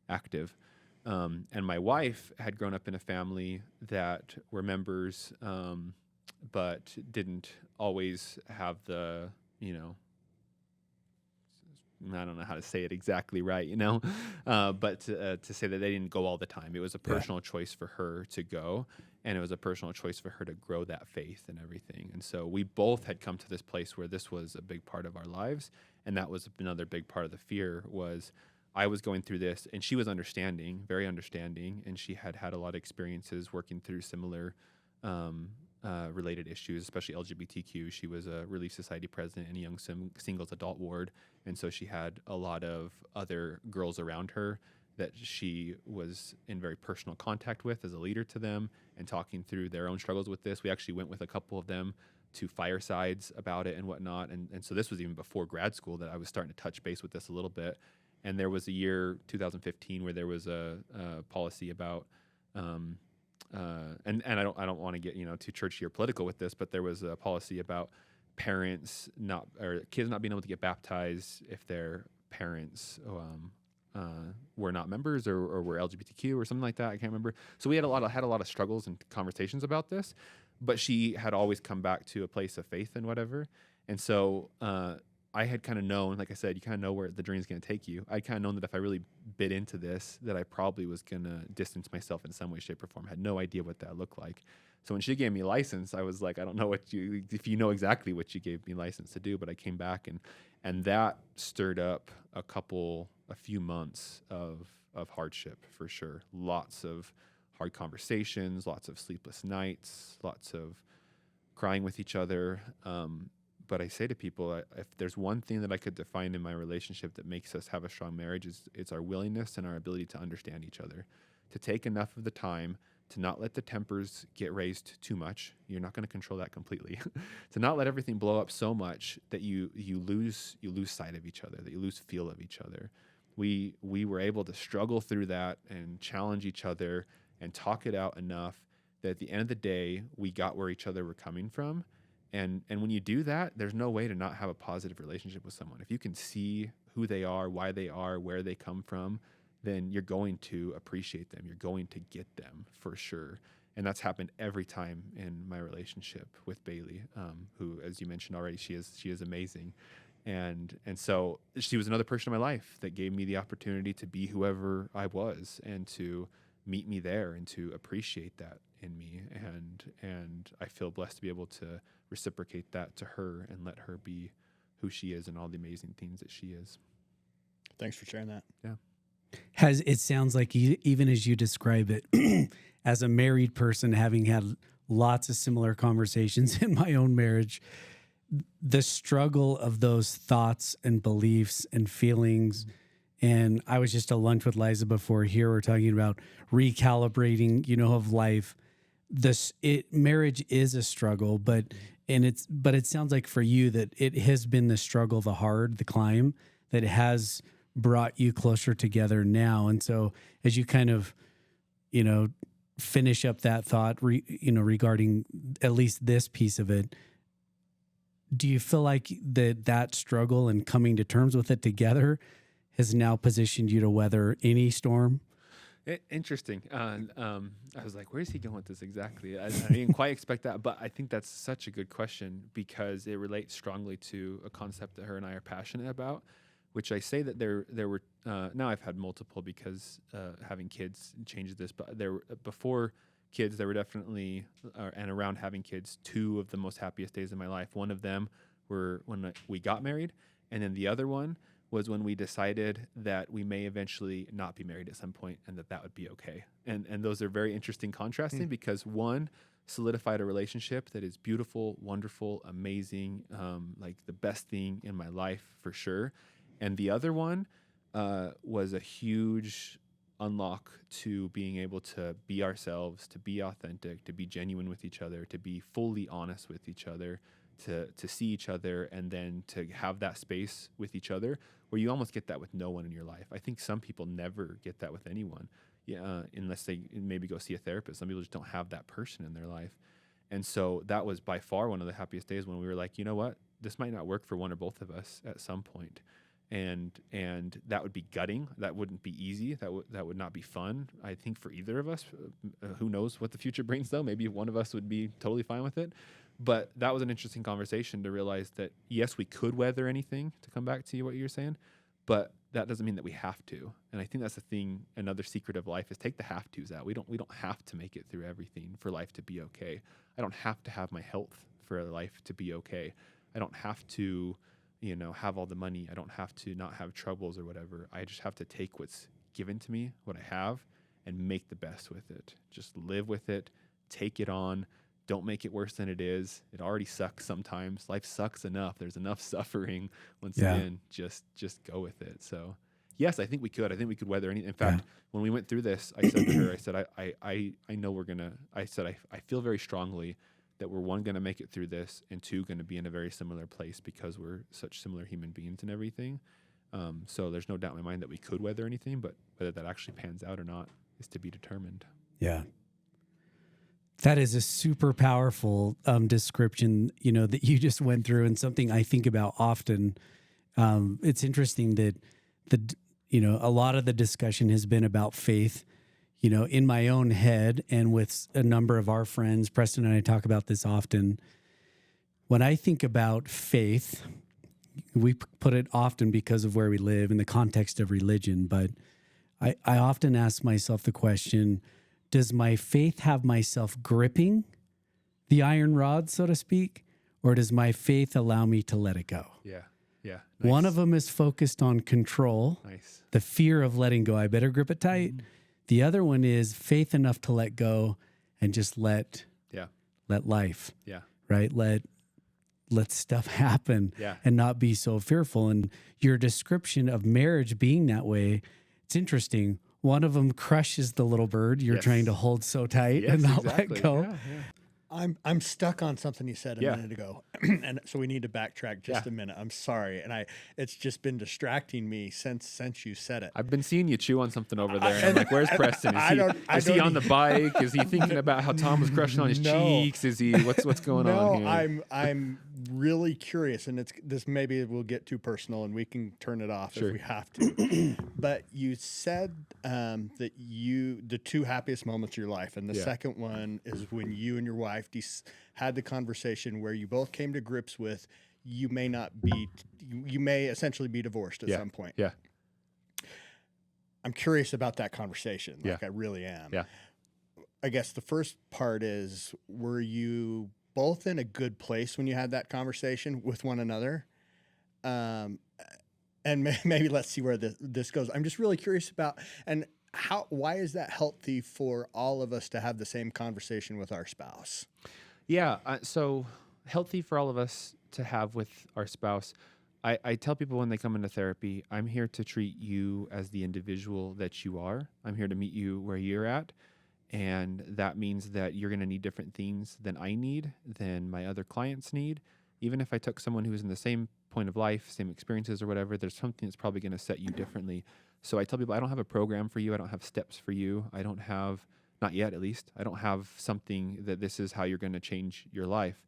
active. And my wife had grown up in a family that were members, but didn't always have the, I don't know how to say it exactly right, but to say that they didn't go all the time. It was a personal choice for her to go, and it was a personal choice for her to grow that faith and everything. And so we both had come to this place where this was a big part of our lives, and that was another big part of the fear. Was I was going through this, and she was understanding, very understanding, and she had a lot of experiences working through similar related issues, especially LGBTQ. She was a Relief Society president in a young singles adult ward, and so she had a lot of other girls around her that she was in very personal contact with as a leader to them, and talking through their own struggles with this. We actually went with a couple of them to firesides about it and whatnot, and so this was even before grad school that I was starting to touch base with this a little bit. And there was a year, 2015, where there was a policy about and I don't want to get too churchy or political with this, but there was a policy about kids not being able to get baptized if their parents were not members or were LGBTQ or something like that. I can't remember. So we had a lot of struggles and conversations about this, but she had always come back to a place of faith and whatever. And so I had kind of known, like I said, you kind of know where the journey is going to take you. I'd kind of known that if I really bit into this, that I probably was going to distance myself in some way, shape, or form. I had no idea what that looked like. So when she gave me a license, I was like, I don't know if you know exactly what you gave me license to do, but I came back and that stirred up a few months of of hardship for sure. Lots of hard conversations, lots of sleepless nights, lots of crying with each other. But I say to people, if there's one thing that I could define in my relationship that makes us have a strong marriage, it's our willingness and our ability to understand each other, to take enough of the time to not let the tempers get raised too much. You're not going to control that completely. To not let everything blow up so much that you lose sight of each other, that you lose feel of each other. We were able to struggle through that and challenge each other and talk it out enough that at the end of the day, we got where each other were coming from. And when you do that, there's no way to not have a positive relationship with someone. If you can see who they are, why they are, where they come from, then you're going to appreciate them. You're going to get them for sure. And that's happened every time in my relationship with Bailey, who, as you mentioned already, she is amazing. And so she was another person in my life that gave me the opportunity to be whoever I was and to meet me there and to appreciate that in me. And I feel blessed to be able to reciprocate that to her and let her be who she is and all the amazing things that she is. Thanks for sharing that. Yeah. It sounds like even as you describe it, as a married person, having had lots of similar conversations in my own marriage, the struggle of those thoughts and beliefs and feelings. And I was just at lunch with Liza before here. We're talking about recalibrating, of life. Marriage is a struggle, but it sounds like for you that it has been the struggle, the climb that has brought you closer together now. And so as you kind of, finish up that thought, regarding at least this piece of it, do you feel like that struggle and coming to terms with it together has now positioned you to weather any storm? Interesting. I was like, where's he going with this exactly? I didn't quite expect that, but I think that's such a good question because it relates strongly to a concept that her and I are passionate about, which I say that there were, now I've had multiple because having kids changes this, but before kids, there were definitely, and around having kids, two of the most happiest days of my life. One of them were when we got married, and then the other one was when we decided that we may eventually not be married at some point and that would be okay. And those are very interesting contrasting because one solidified a relationship that is beautiful, wonderful, amazing, like the best thing in my life for sure. And the other one was a huge unlock to being able to be ourselves, to be authentic, to be genuine with each other, to be fully honest with each other, to see each other, and then to have that space with each other where you almost get that with no one in your life. I think some people never get that with anyone, unless they maybe go see a therapist. Some people just don't have that person in their life. And so that was by far one of the happiest days when we were like, you know what, this might not work for one or both of us at some point. And that would be gutting. That wouldn't be easy. That would not be fun, I think, for either of us. Who knows what the future brings, though? Maybe one of us would be totally fine with it. But that was an interesting conversation to realize that, yes, we could weather anything, to come back to what you're saying, but that doesn't mean that we have to. And I think that's the thing, another secret of life is take the have tos out. We don't have to make it through everything for life to be okay. I don't have to have my health for life to be okay. I don't have to, have all the money. I don't have to not have troubles or whatever. I just have to take what's given to me, what I have, and make the best with it. Just live with it, take it on. Don't make it worse than it is. It already sucks sometimes. Life sucks enough. There's enough suffering. Once again, just go with it. So, yes, I think we could. I think we could weather anything. In fact, when we went through this, I said to her, I said, I know we're going to, I said, I feel very strongly that we're one, going to make it through this, and two, going to be in a very similar place because we're such similar human beings and everything. So there's no doubt in my mind that we could weather anything, but whether that actually pans out or not is to be determined. Yeah. That is a super powerful description, that you just went through, and something I think about often. It's interesting that a lot of the discussion has been about faith, in my own head and with a number of our friends. Preston and I talk about this often. When I think about faith, we put it often because of where we live in the context of religion, but I often ask myself the question, does my faith have myself gripping the iron rod, so to speak, or does my faith allow me to let it go? Yeah. Yeah. One Nice. of them is focused on control, Nice. the fear of letting go. I better grip it tight. The other one is faith enough to let go and just let Yeah. life, Yeah. right? Let stuff happen Yeah. and not be so fearful. And your description of marriage being that way, it's interesting. One of them crushes the little bird you're Yes. trying to hold so tight Yes, and not exactly. let go. Yeah. Yeah. I'm stuck on something you said a Yeah. minute ago, and so we need to backtrack just Yeah. a minute. I'm sorry, and it's just been distracting me since you said it. I've been seeing you chew on something over there, and I'm like, "Where's Preston? I Is he don't on the bike? Is he thinking about how Tom was crushing on his No. cheeks? Is he what's going on here?" I'm really curious, and this maybe will get too personal, and we can turn it off Sure. if we have to. But you said that the two happiest moments of your life, and the Yeah. second one is when you and your wife had the conversation where you both came to grips with you may essentially be divorced at Yeah. some point. Yeah. I'm curious about that conversation. Yeah. Like I really am. Yeah. I guess the first part is, were you both in a good place when you had that conversation with one another? And maybe let's see where this goes. I'm just really curious about, and why is that healthy for all of us to have the same conversation with our spouse? Yeah. So healthy for all of us to have with our spouse. I tell people when they come into therapy, I'm here to treat you as the individual that you are. I'm here to meet you where you're at. And that means that you're going to need different things than I need, than my other clients need. Even if I took someone who's in the same point of life, same experiences or whatever, there's something that's probably going to set you differently. So I tell people, I don't have a program for you. I don't have steps for you. I don't have, not yet at least, I don't have something that this is how you're going to change your life.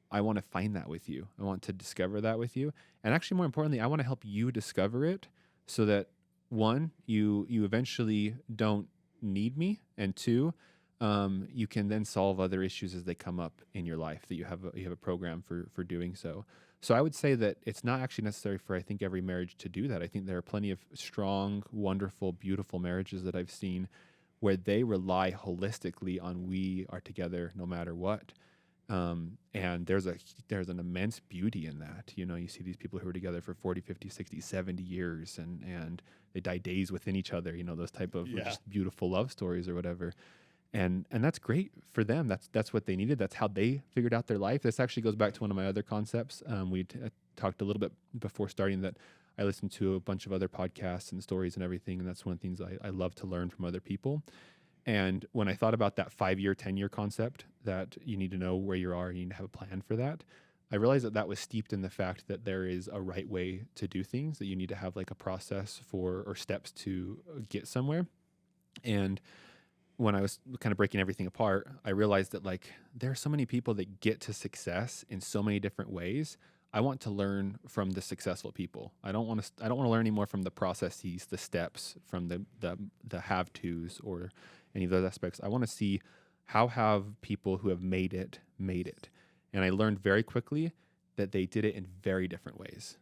I want to find that with you. I want to discover that with you. And actually, more importantly, I want to help you discover it so that, one, you eventually don't need me, and two, you can then solve other issues as they come up in your life, that you have a program for doing so. So I would say that it's not actually necessary for, I think, every marriage to do that. I think there are plenty of strong, wonderful, beautiful marriages that I've seen where they rely holistically on we are together no matter what. And there's an immense beauty in that. You know, you see these people who are together for 40, 50, 60, 70 years and they die days within each other, you know, those type of just beautiful love stories or whatever. And that's great for them. That's what they needed. That's how they figured out their life. This actually goes back to one of my other concepts. We talked a little bit before starting that I listened to a bunch of other podcasts and stories and everything. And that's one of the things I love to learn from other people. And when I thought about that 5-year, 10-year concept, that you need to know where you are, you need to have a plan for that, I realized that was steeped in the fact that there is a right way to do things, that you need to have like a process or steps to get somewhere. And when I was kind of breaking everything apart, I realized that like there are so many people that get to success in so many different ways. I want to learn from the successful people. I don't want to learn anymore from the processes, the steps, from the have-tos or any of those aspects. I want to see how have people who have made it. And I learned very quickly that they did it in very different ways,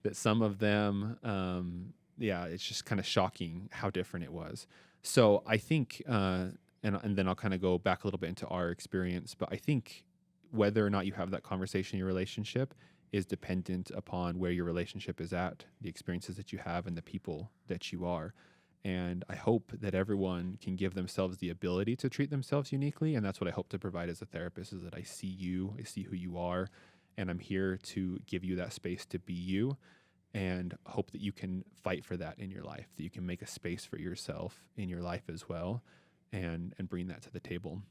that some of them, it's just kind of shocking how different it was. So I think, and then I'll kind of go back a little bit into our experience, but I think whether or not you have that conversation in your relationship is dependent upon where your relationship is at, the experiences that you have, and the people that you are. And I hope that everyone can give themselves the ability to treat themselves uniquely. And that's what I hope to provide as a therapist, is that I see you, I see who you are, and I'm here to give you that space to be you, and hope that you can fight for that in your life, that you can make a space for yourself in your life as well, and bring that to the table.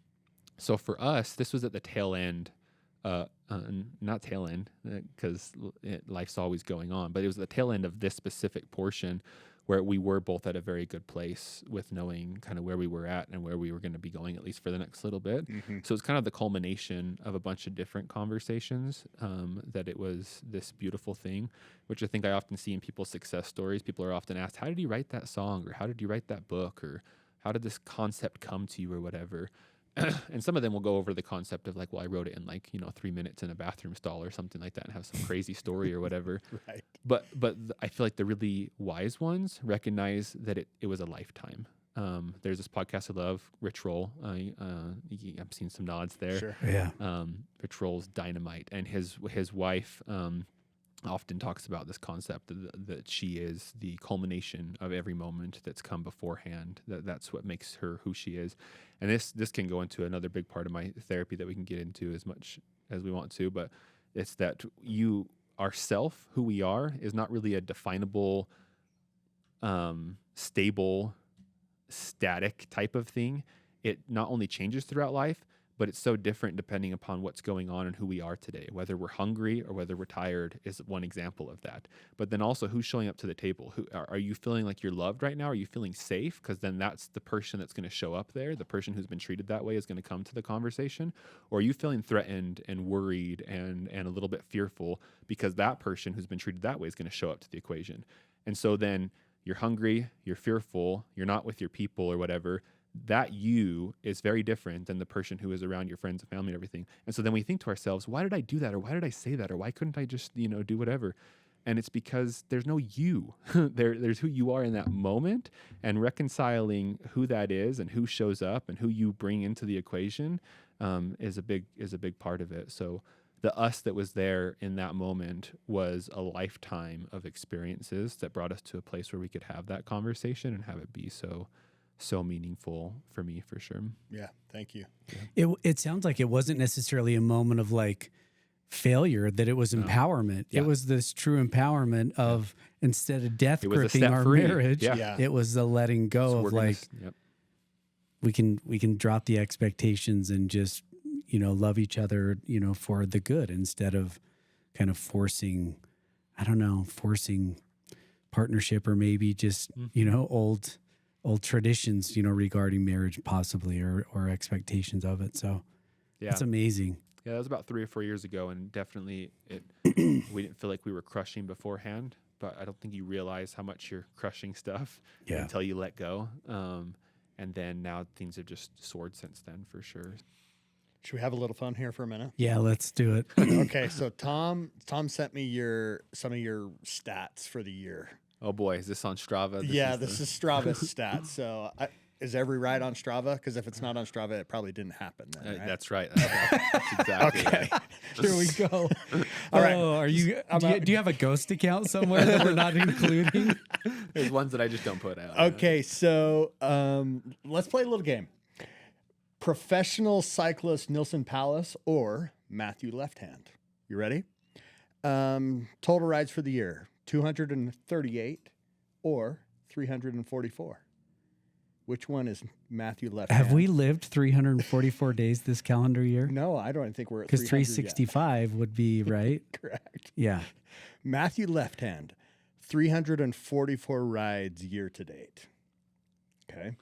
So for us, this was at the tail end, not tail end, because life's always going on, but it was the tail end of this specific portion where we were both at a very good place with knowing kind of where we were at and where we were going to be going, at least for the next little bit. Mm-hmm. So it's kind of the culmination of a bunch of different conversations, that it was this beautiful thing, which I think I often see in people's success stories. People are often asked, how did you write that song? Or how did you write that book? Or how did this concept come to you or whatever? And some of them will go over the concept of like, well, I wrote it in 3 minutes in a bathroom stall or something like that, and have some crazy story or whatever. Right. But I feel like the really wise ones recognize that it was a lifetime. There's this podcast I love, Rich Roll. I've seen some nods there. Sure. Yeah. Rich Roll's dynamite, and his wife often talks about this concept that she is the culmination of every moment that's come beforehand. That's what makes her who she is. And this can go into another big part of my therapy that we can get into as much as we want to, but it's that ourself, who we are, is not really a definable, stable, static type of thing. It not only changes throughout life, but it's so different depending upon what's going on and who we are today. Whether we're hungry or whether we're tired is one example of that. But then also, who's showing up to the table? Are you feeling like you're loved right now? Are you feeling safe? Because then that's the person that's going to show up there. The person who's been treated that way is going to come to the conversation. Or are you feeling threatened and worried and a little bit fearful because that person who's been treated that way is going to show up to the equation? And so then you're hungry, you're fearful, you're not with your people or whatever. That you is very different than the person who is around your friends and family and everything. And so then we think to ourselves, why did I do that? Or why did I say that? Or why couldn't I just, do whatever? And it's because there's no you. There's who you are in that moment, and reconciling who that is and who shows up and who you bring into the equation is a big part of it. So the us that was there in that moment was a lifetime of experiences that brought us to a place where we could have that conversation and have it be so meaningful for me, for sure. Yeah. Thank you. It sounds like it wasn't necessarily a moment of like failure, that it was empowerment. Yeah. It was this true empowerment of, instead of death It was a gripping step our free. marriage, Yeah. it was the letting go So of we're gonna like, yep. we can drop the expectations and just, love each other, for the good, instead of kind of forcing partnership, or maybe just, old traditions, regarding marriage possibly, or expectations of it. So Yeah. it's amazing. Yeah, that was about 3 or 4 years ago, and definitely we didn't feel like we were crushing beforehand, but I don't think you realize how much you're crushing stuff Yeah. until you let go. And then now things have just soared since then, for sure. Should we have a little fun here for a minute? Yeah, let's do it. Okay, so Tom sent me some of your stats for the year. Oh boy, is this on Strava? This is Strava's stats. So is every ride on Strava? Because if it's not on Strava, it probably didn't happen then, right? That's right. That's exactly right. Here we go. All right. Oh, do you have a ghost account somewhere that we're not including? There's ones that I just don't put out. Okay, so let's play a little game. Professional cyclist Nilson Palace or Matthew Lefthand. You ready? Total rides for the year, 238 or 344. Which one is Matthew Lefthand? Have we lived 344 days this calendar year? No, I don't think we're at Because 300 yet. 365 would be right. Correct. Yeah. Matthew Lefthand, 344 rides year to date. Okay.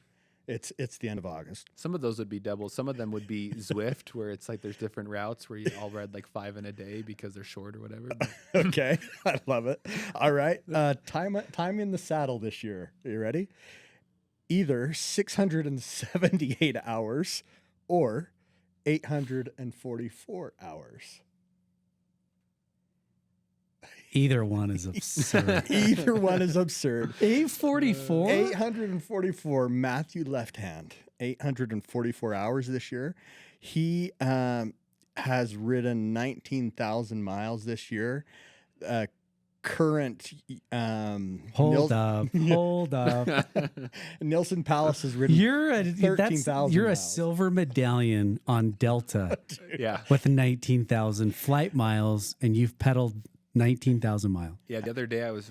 It's the end of August. Some of those would be doubles. Some of them would be Zwift, where it's like there's different routes where you all ride like 5 in a day because they're short or whatever. Okay. I love it. All right. Time in the saddle this year. Are you ready? Either 678 hours or 844 hours. Either one is absurd. Either one is absurd. 844? 844, Matthew Lefthand, 844 hours this year. He has ridden 19,000 miles this year. Current Hold up. Nilson Palace has ridden You're 13,000 a miles. silver medallion on Delta Yeah. with 19,000 flight miles, and you've pedaled 19,000 miles. Yeah, the other day I was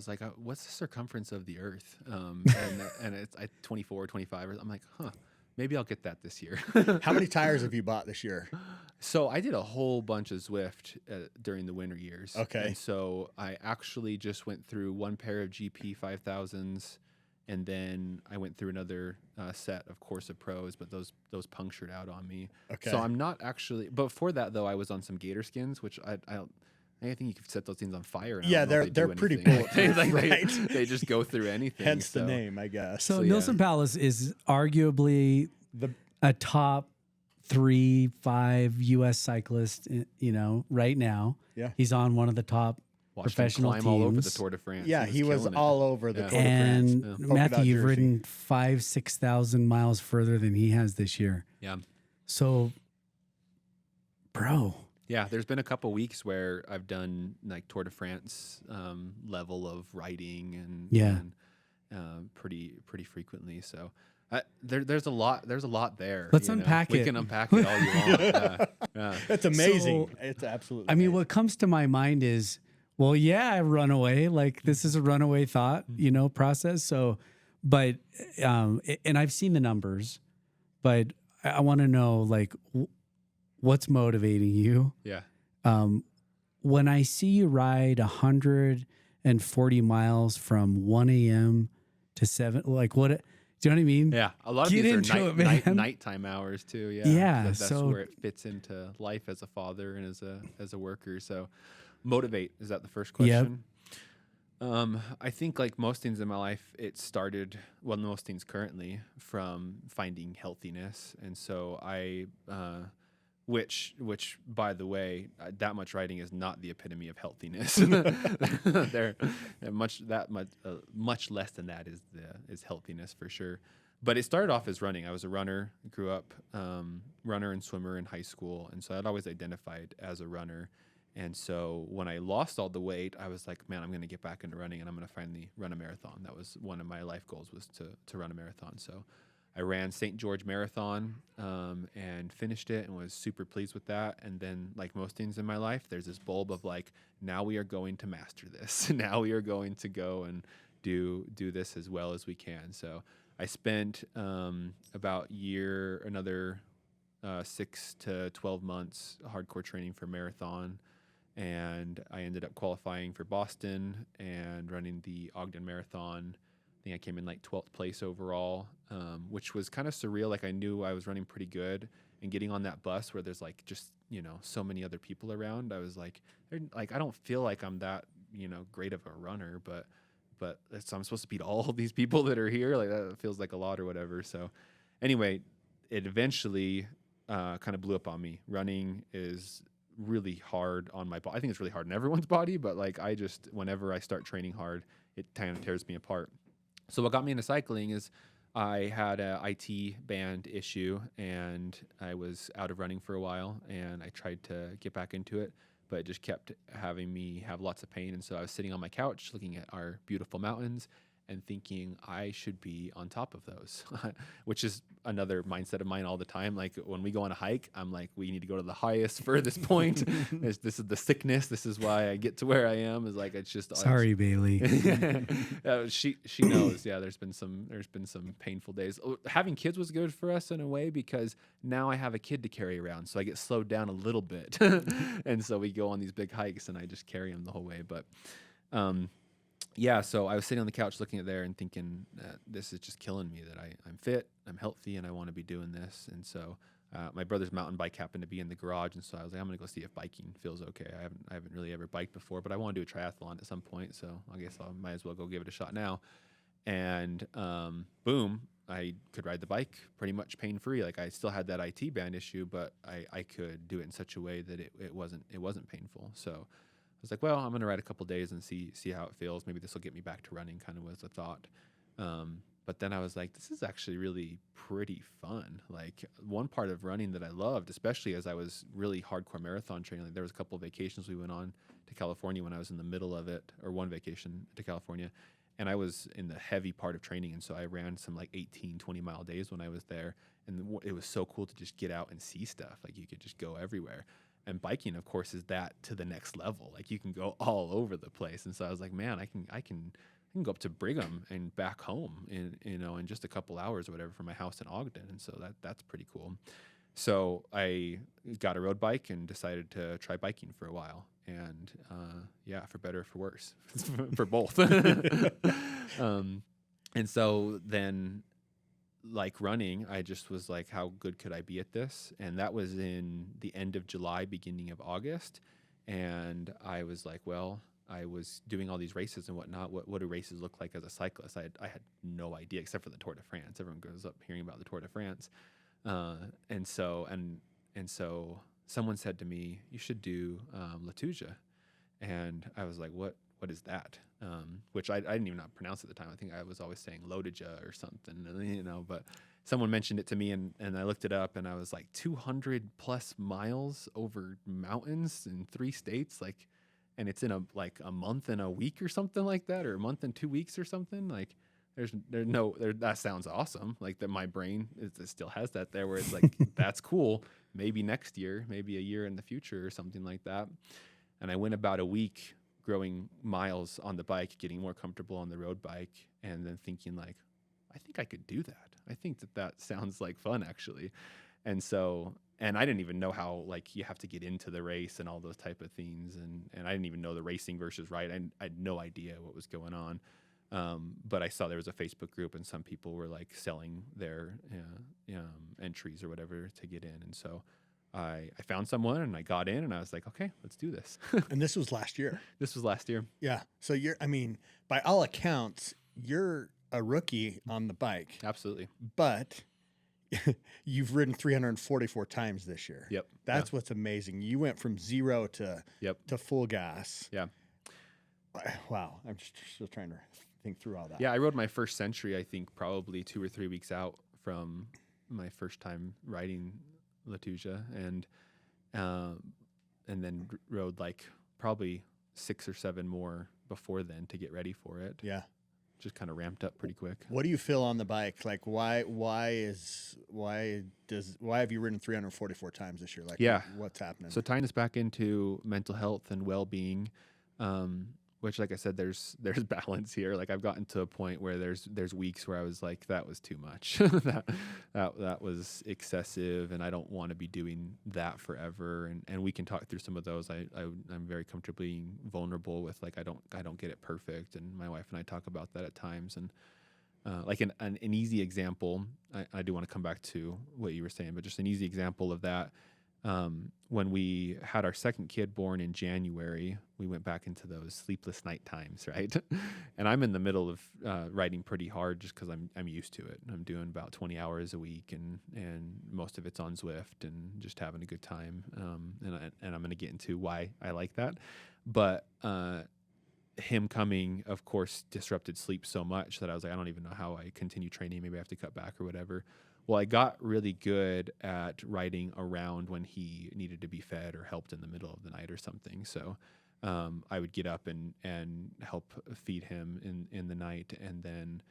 like, what's the circumference of the Earth? And it's 24, 25. I'm like, maybe I'll get that this year. How many tires have you bought this year? So I did a whole bunch of Zwift during the winter years. Okay. And so I actually just went through one pair of GP 5000s, and then I went through another set of Corsa Pros, but those punctured out on me. Okay. So I'm not actually. Before that though, I was on some Gator skins, which I don't. I think you could set those things on fire. And I Yeah, don't know if they're they do pretty anything. bulletproof, right? They just go through anything. Hence the so. name, I guess. So yeah. Nilson Palace is arguably a top 3-5 U.S. cyclist, right now. Yeah. He's on one of the top Watched him professional climb teams. all over the Tour de France. Yeah, he was killing it. all over the Yeah. Tour de France. And Yeah. Polka Matthew, dot you've jersey. ridden 5,000-6,000 miles further than he has this year. Yeah. So, bro, Yeah, there's been a couple weeks where I've done like Tour de France level of riding Yeah. and pretty frequently. So there's a lot there. Let's you know? unpack We it. can unpack it all you want. Yeah. It's amazing. So, It's absolutely. I mean, amazing. what comes to my mind is, well, yeah, I run away. Like this is a runaway thought, process. So, but, and I've seen the numbers, but I want to know like what's motivating you. Yeah. When I see you ride 140 miles from 1 a.m. to 7, like what, do you know what I mean? Yeah, a lot of Get these are into it, man. nighttime hours too. Yeah, Yeah, that's so- where it fits into life as a father and as a worker. So, motivate, is that the first question? I think like most things in my life, it started, well, most things currently, from finding healthiness, and so which by the way, that much riding is not the epitome of healthiness. They're much less than that is healthiness for sure. But it started off as running. I was a runner, grew up runner and swimmer in high school, and so I'd always identified as a runner. And so when I lost all the weight, I was like, man, I'm going to get back into running, and I'm going to finally run a marathon. That was one of my life goals, was to run a marathon. So I ran St. George Marathon and finished it and was super pleased with that. And then, like most things in my life, there's this bulb of like, now we are going to master this. Now we are going to go and do this as well as we can. So I spent about another 6 to 12 months hardcore training for marathon. And I ended up qualifying for Boston and running the Ogden Marathon. I think I came in like 12th place overall, which was kind of surreal. Like I knew I was running pretty good, and getting on that bus where there's like just, so many other people around, I was like, I don't feel like I'm that, great of a runner, but so I'm supposed to beat all of these people that are here. Like that feels like a lot or whatever. So anyway, it eventually kind of blew up on me. Running is really hard on my body. I think it's really hard on everyone's body, but like whenever I start training hard, it kind of tears me apart. So what got me into cycling is I had a IT band issue, and I was out of running for a while, and I tried to get back into it, but it just kept having me have lots of pain. And so I was sitting on my couch looking at our beautiful mountains and thinking I should be on top of those, which is another mindset of mine all the time. Like when we go on a hike, I'm like, we need to go to the highest, furthest point. This is the sickness. This is why I get to where I am. Is like, it's just Sorry, Bailey. she knows. Yeah, there's been some painful days. Having kids was good for us in a way, because now I have a kid to carry around, so I get slowed down a little bit, and so we go on these big hikes, and I just carry him the whole way. But yeah, so I was sitting on the couch looking at there and thinking, this is just killing me, that I'm fit, I'm healthy, and I want to be doing this. And so my brother's mountain bike happened to be in the garage, and so I was like, I'm going to go see if biking feels okay. I haven't really ever biked before, but I want to do a triathlon at some point, so I guess I might as well go give it a shot now. And boom, I could ride the bike pretty much pain-free. Like I still had that IT band issue, but I could do it in such a way that it wasn't painful. So I was like, well, I'm going to ride a couple days and see how it feels. Maybe this will get me back to running, kind of was a thought. But then I was like, this is actually really pretty fun. Like one part of running that I loved, especially as I was really hardcore marathon training, like there was a couple of vacations we went on to California when I was in the middle of it, or one vacation to California. And I was in the heavy part of training. And so I ran some like 18, 20-mile days when I was there. And it was so cool to just get out and see stuff. Like you could just go everywhere. And biking, of course, is that to the next level. Like you can go all over the place. And so I was like, man, I can go up to Brigham and back home in just a couple hours or whatever from my house in Ogden. And so that's pretty cool. So I got a road bike and decided to try biking for a while. And yeah, for better or for worse, for both. And so then, like running, I just was like, how good could I be at this? And that was in the end of July, beginning of August. And I was like, well, I was doing all these races and whatnot. What do races look like as a cyclist? I had no idea, except for the Tour de France. Everyone goes up hearing about the Tour de France. And so someone said to me, you should do Latuja. And I was like, what what is that? Which I didn't even not pronounce at the time. I think I was always saying Lodija or something, but someone mentioned it to me, and I looked it up, and I was like 200 plus miles over mountains in 3 states, like, and it's in a month and a week or something like that, or a month and 2 weeks or something. Like, that sounds awesome. Like, that my brain it still has that there, where it's like, that's cool. Maybe next year, maybe a year in the future or something like that. And I went about a week growing miles on the bike, getting more comfortable on the road bike, and then thinking like, I think I could do that. I think that sounds like fun, actually. And so, and I didn't even know how, like, you have to get into the race and all those type of things. And I didn't even know the racing versus ride. I had no idea what was going on. But I saw there was a Facebook group, and some people were like selling their entries or whatever to get in. And so I found someone, and I got in, and I was like, okay, let's do this. And this was last year. This was last year. Yeah. So by all accounts, you're a rookie on the bike, Absolutely. but you've ridden 344 times this year. Yep. That's what's amazing. You went from 0 to full gas. Yeah. Wow. I'm just still trying to think through all that. Yeah, I rode my first century, I think, probably 2 or 3 weeks out from my first time riding Latuja, and then rode like probably 6 or 7 more before then to get ready for it. Yeah. Just kind of ramped up pretty quick. What do you feel on the bike? Like, why have you ridden 344 times this year? Like, what's happening? So tying this back into mental health and well-being, which, like I said, there's balance here. Like, I've gotten to a point where there's weeks where I was like, that was too much. that was excessive, and I don't want to be doing that forever. And we can talk through some of those. I'm very comfortable being vulnerable with, like, I don't get it perfect, and my wife and I talk about that at times. And like an easy example, I do want to come back to what you were saying, but just an easy example of that. When we had our second kid born in January, we went back into those sleepless night times, right? And I'm in the middle of riding pretty hard just because I'm used to it. I'm doing about 20 hours a week, and most of it's on Zwift, and just having a good time. And I'm going to get into why I like that. But him coming, of course, disrupted sleep so much that I was like, I don't even know how I continue training. Maybe I have to cut back or whatever. Well, I got really good at riding around when he needed to be fed or helped in the middle of the night or something. So I would get up and help feed him in the night, and then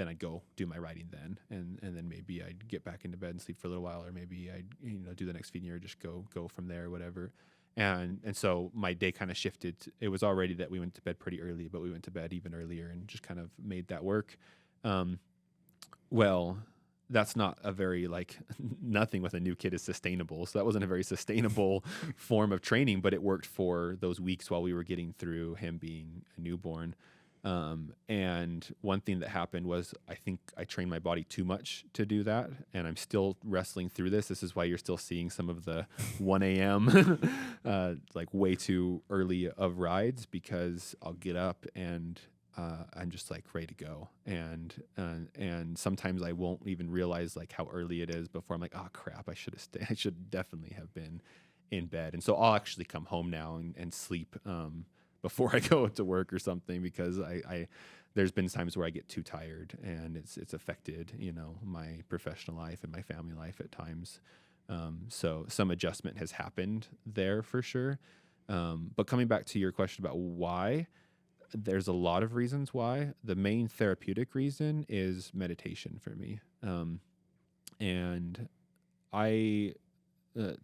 I'd go do my riding then, and then maybe I'd get back into bed and sleep for a little while, or maybe I'd do the next feeding, or just go from there or whatever. And so my day kind of shifted. It was already that we went to bed pretty early, but we went to bed even earlier and just kind of made that work. Well, that's not a very, like, nothing with a new kid is sustainable. So that wasn't a very sustainable form of training, but it worked for those weeks while we were getting through him being a newborn. And one thing that happened was, I think I trained my body too much to do that. And I'm still wrestling through this. This is why you're still seeing some of the 1 a.m. Like way too early of rides, because I'll get up and I'm just like ready to go. And sometimes I won't even realize like how early it is before I'm like, oh crap, I should definitely have been in bed. And so I'll actually come home now and sleep, before I go to work or something, because there's been times where I get too tired, and it's affected, my professional life and my family life at times. So some adjustment has happened there for sure. But coming back to your question about why, there's a lot of reasons why. The main therapeutic reason is meditation for me. And I,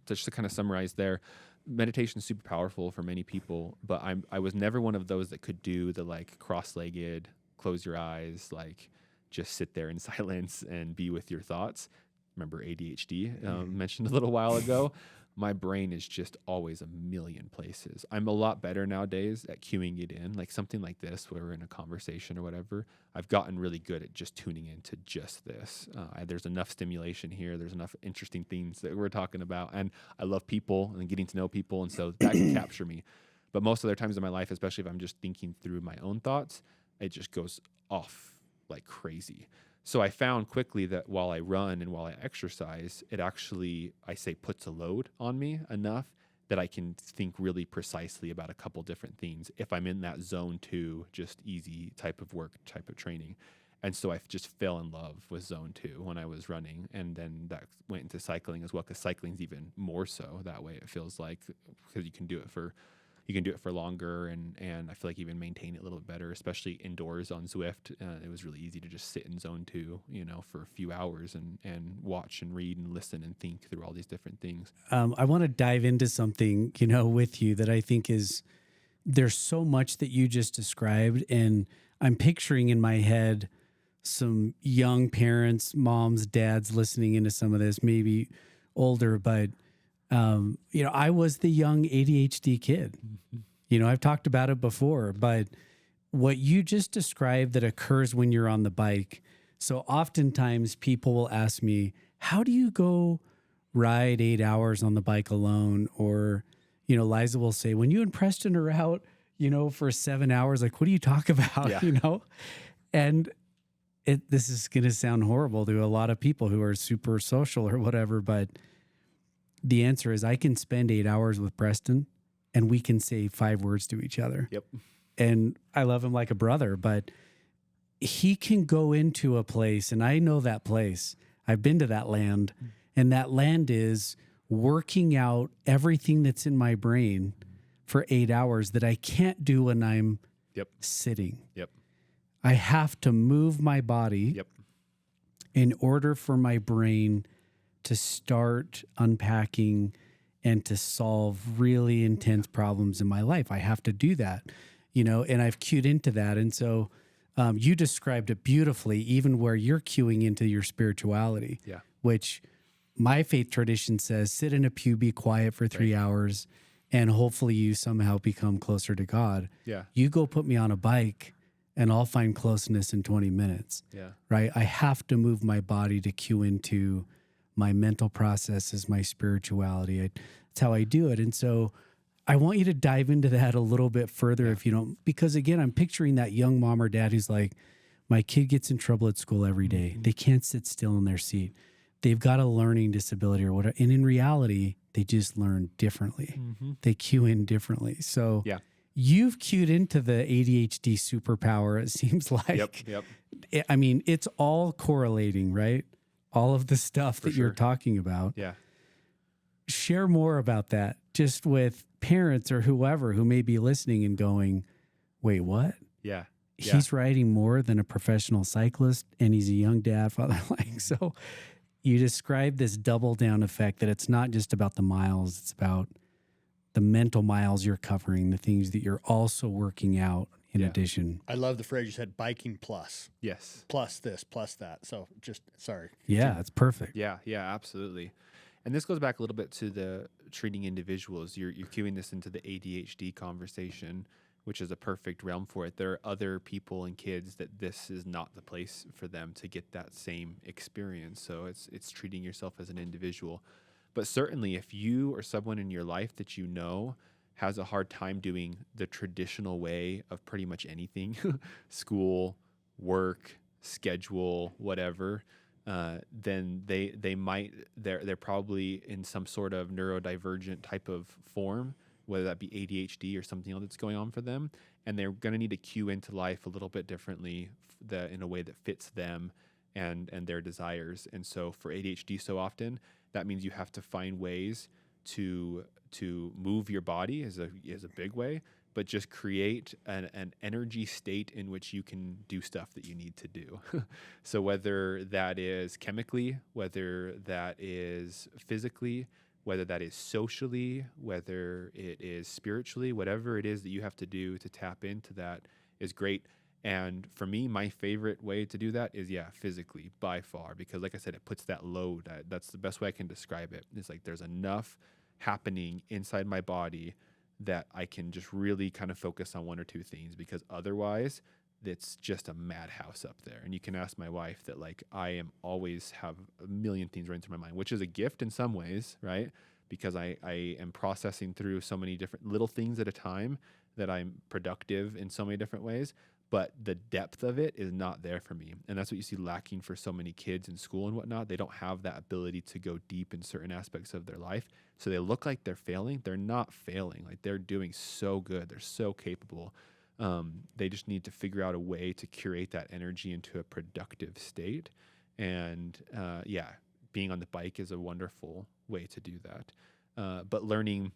just to kind of summarize there, meditation is super powerful for many people, but I was never one of those that could do the like cross-legged, close your eyes, like just sit there in silence and be with your thoughts. Remember ADHD mentioned a little while ago? My brain is just always a million places. I'm a lot better nowadays at cueing it in, like something like this, where we're in a conversation or whatever. I've gotten really good at just tuning into just this. There's enough stimulation here. There's enough interesting things that we're talking about. And I love people and getting to know people. And so that can capture me. But most other times in my life, especially if I'm just thinking through my own thoughts, it just goes off like crazy. So I found quickly that while I run and while I exercise, it actually, I say, puts a load on me enough that I can think really precisely about a couple different things if I'm in that zone 2, just easy type of work, type of training. And so I just fell in love with zone 2 when I was running. And then that went into cycling as well, because cycling's even more so that way, it feels like, because you can do it for longer, and I feel like even maintain it a little bit better, especially indoors on Zwift. It was really easy to just sit in zone 2, for a few hours and watch and read and listen and think through all these different things. I want to dive into something, with you that I think there's so much that you just described. And I'm picturing in my head some young parents, moms, dads listening into some of this, maybe older, but I was the young ADHD kid. I've talked about it before, but what you just described that occurs when you're on the bike. So oftentimes people will ask me, how do you go ride 8 hours on the bike alone? Or, Liza will say, when you and Preston are out, for 7 hours, like, what do you talk about? Yeah. And this is going to sound horrible to a lot of people who are super social or whatever, but the answer is I can spend 8 hours with Preston and we can say 5 words to each other. Yep. And I love him like a brother, but he can go into a place, and I know that place. I've been to that land, and that land is working out everything that's in my brain for 8 hours that I can't do when I'm sitting. Yep. I have to move my body in order for my brain to start unpacking and to solve really intense problems in my life. I have to do that, and I've cued into that. And so you described it beautifully, even where you're cueing into your spirituality, which my faith tradition says, sit in a pew, be quiet for 3 hours, and hopefully you somehow become closer to God. Yeah. You go put me on a bike and I'll find closeness in 20 minutes. Yeah. Right. I have to move my body to cue into my mental processes, my spirituality. That's how I do it. And so I want you to dive into that a little bit further if you don't, because again, I'm picturing that young mom or dad who's like, my kid gets in trouble at school every day. Mm-hmm. They can't sit still in their seat. They've got a learning disability or whatever. And in reality, they just learn differently. Mm-hmm. They cue in differently. So you've cued into the ADHD superpower, it seems like. Yep. I mean, it's all correlating, right? All of the stuff that you're talking about. Yeah. Share more about that, just with parents or whoever who may be listening and going, wait, what? Yeah. He's riding more than a professional cyclist and he's a young dad, father. So you describe this double down effect that it's not just about the miles, it's about the mental miles you're covering, the things that you're also working out in addition. I love the phrase you said, biking plus. Yes. Plus this, plus that. So just, sorry. Yeah, it's perfect. Yeah, absolutely. And this goes back a little bit to the treating individuals. You're cueing this into the ADHD conversation, which is a perfect realm for it. There are other people and kids that this is not the place for them to get that same experience. So it's treating yourself as an individual. But certainly if you or someone in your life that you know has a hard time doing the traditional way of pretty much anything, school, work, schedule, whatever, then they're probably in some sort of neurodivergent type of form, whether that be ADHD or something else that's going on for them. And they're going to need to cue into life a little bit differently in a way that fits them and their desires. And so for ADHD so often, that means you have to find ways to move your body is a big way, but just create an energy state in which you can do stuff that you need to do. So whether that is chemically, whether that is physically, whether that is socially, whether it is spiritually, whatever it is that you have to do to tap into that is great. And for me, my favorite way to do that is, physically by far, because like I said, it puts that load. That's the best way I can describe it. It's like there's enough happening inside my body that I can just really kind of focus on one or two things, because otherwise it's just a madhouse up there. And you can ask my wife that, like, I am always have a million things running through my mind, which is a gift in some ways, right? Because I am processing through so many different little things at a time that I'm productive in so many different ways. but the depth of it is not there for me. And that's what you see lacking for so many kids in school and whatnot. They don't have that ability to go deep in certain aspects of their life. So they look like they're failing. They're not failing. Like, they're doing so good. They're so capable. They just need to figure out a way to curate that energy into a productive state. And being on the bike is a wonderful way to do that. But learning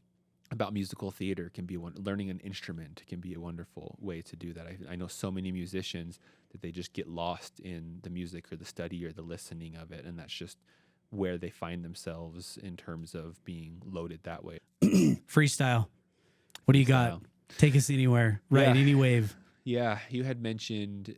about musical theater can be learning an instrument can be a wonderful way to do that. I know so many musicians that they just get lost in the music or the study or the listening of it, and that's just where they find themselves in terms of being loaded that way. Freestyle. What do you got? Take us anywhere. Ride any wave. Yeah, you had mentioned,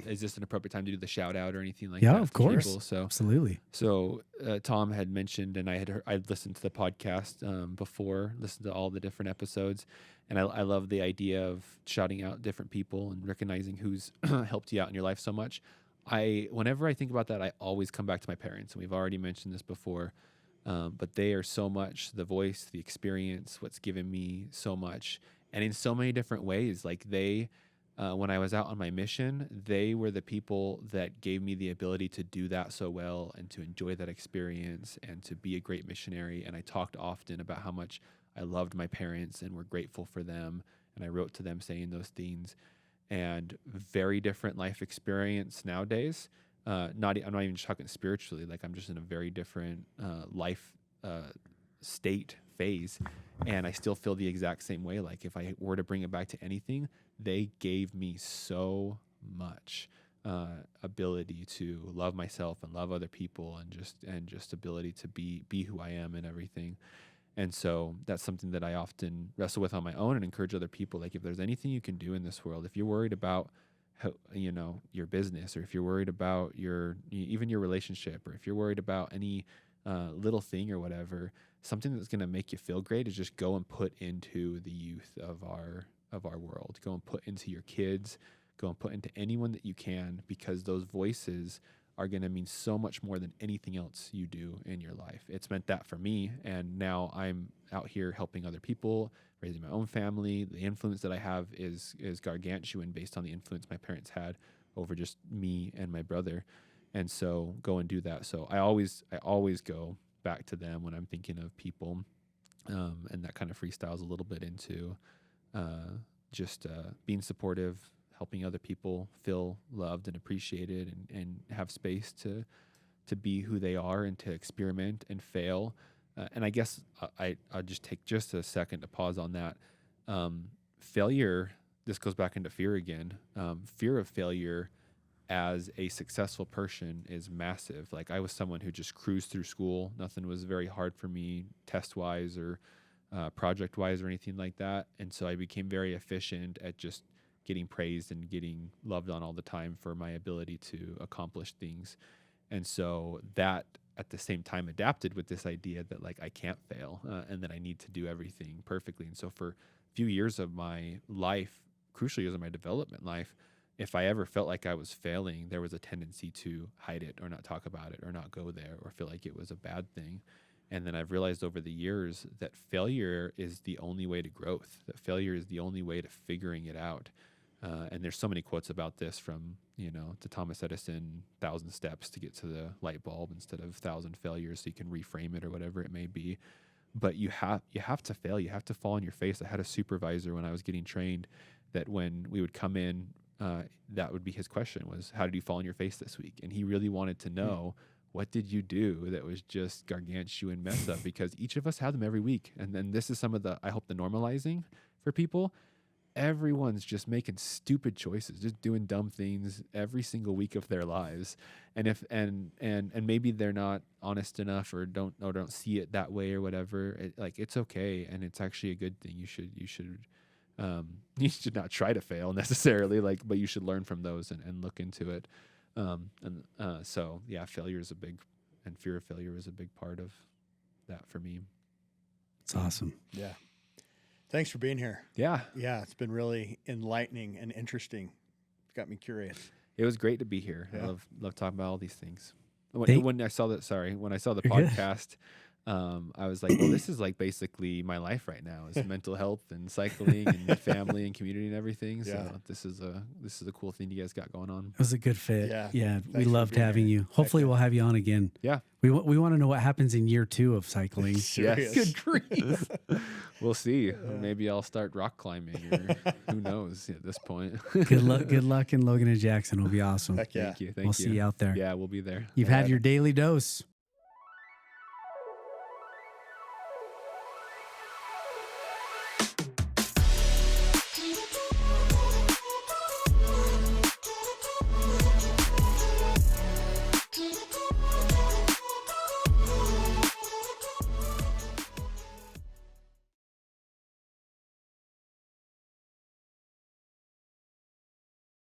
is this an appropriate time to do the shout out or anything like that? Yeah, of course. People? So, absolutely. So Tom had mentioned, and I'd listened to the podcast before, listened to all the different episodes, and I love the idea of shouting out different people and recognizing who's helped you out in your life so much. Whenever I think about that, I always come back to my parents, and we've already mentioned this before, but they are so much the voice, the experience, what's given me so much, and in so many different ways. Like, when I was out on my mission, they were the people that gave me the ability to do that so well and to enjoy that experience and to be a great missionary. And I talked often about how much I loved my parents and were grateful for them. And I wrote to them saying those things. And very different life experience nowadays. I'm not even just talking spiritually. Like, I'm just in a very different life state phase, and I still feel the exact same way. Like, if I were to bring it back to anything, they gave me so much ability to love myself and love other people, and just ability to be who I am and everything. And so that's something that I often wrestle with on my own and encourage other people. Like, if there's anything you can do in this world, if you're worried about your business, or if you're worried about even your relationship, or if you're worried about any little thing or whatever, something that's going to make you feel great is just go and put into the youth of our world. Go and put into your kids, go and put into anyone that you can, because those voices are going to mean so much more than anything else you do in your life. It's meant that for me, and now I'm out here helping other people, raising my own family. The influence that I have is gargantuan based on the influence my parents had over just me and my brother. And so go and do that. So I always go back to them when I'm thinking of people, and that kind of freestyles a little bit into just being supportive, helping other people feel loved and appreciated, and have space to be who they are and to experiment and fail. And I guess I'll just take just a second to pause on that. Failure, this goes back into fear again. Fear of failure as a successful person is massive. Like, I was someone who just cruised through school. Nothing was very hard for me test-wise or project-wise or anything like that. And so I became very efficient at just getting praised and getting loved on all the time for my ability to accomplish things. And so that at the same time adapted with this idea that, like, I can't fail and that I need to do everything perfectly. And so for a few years of my life, crucial years of my development life, if I ever felt like I was failing, there was a tendency to hide it or not talk about it or not go there or feel like it was a bad thing. And then I've realized over the years that failure is the only way to growth, that failure is the only way to figuring it out. And there's so many quotes about this, from, to Thomas Edison, 1,000 steps to get to the light bulb instead of 1,000 failures so you can reframe it or whatever it may be. But you have to fail. You have to fall on your face. I had a supervisor when I was getting trained that when we would come in, that would be his question was, how did you fall on your face this week? And he really wanted to know, what did you do that was just gargantuan mess up? Because each of us have them every week. And then this is some of I hope the normalizing for people. Everyone's just making stupid choices, just doing dumb things every single week of their lives. And maybe they're not honest enough or don't see it that way or whatever. It's okay. And it's actually a good thing. You should not try to fail necessarily, but you should learn from those and look into it. So yeah, failure is and fear of failure is a big part of that for me. It's awesome. Yeah. Thanks for being here. Yeah. Yeah. It's been really enlightening and interesting. It's got me curious. It was great to be here. Yeah. I love talking about all these things. When I saw the podcast, I was like, well, this is like basically my life right now is mental health and cycling and family and community and everything. So Yeah. this is a cool thing you guys got going on. It was a good fit. Yeah. Yeah. We Thanks for loved being having here. you. Hopefully, yeah. we'll have you on again. Yeah, We want to know what happens in year 2 of cycling. Serious. Good grief. we'll see. Maybe I'll start rock climbing, or who knows at this point. Good luck in Logan and Jackson. It'll be awesome. Heck yeah. Thank you. We'll see you out there. Yeah, we'll be there. You've had your daily dose.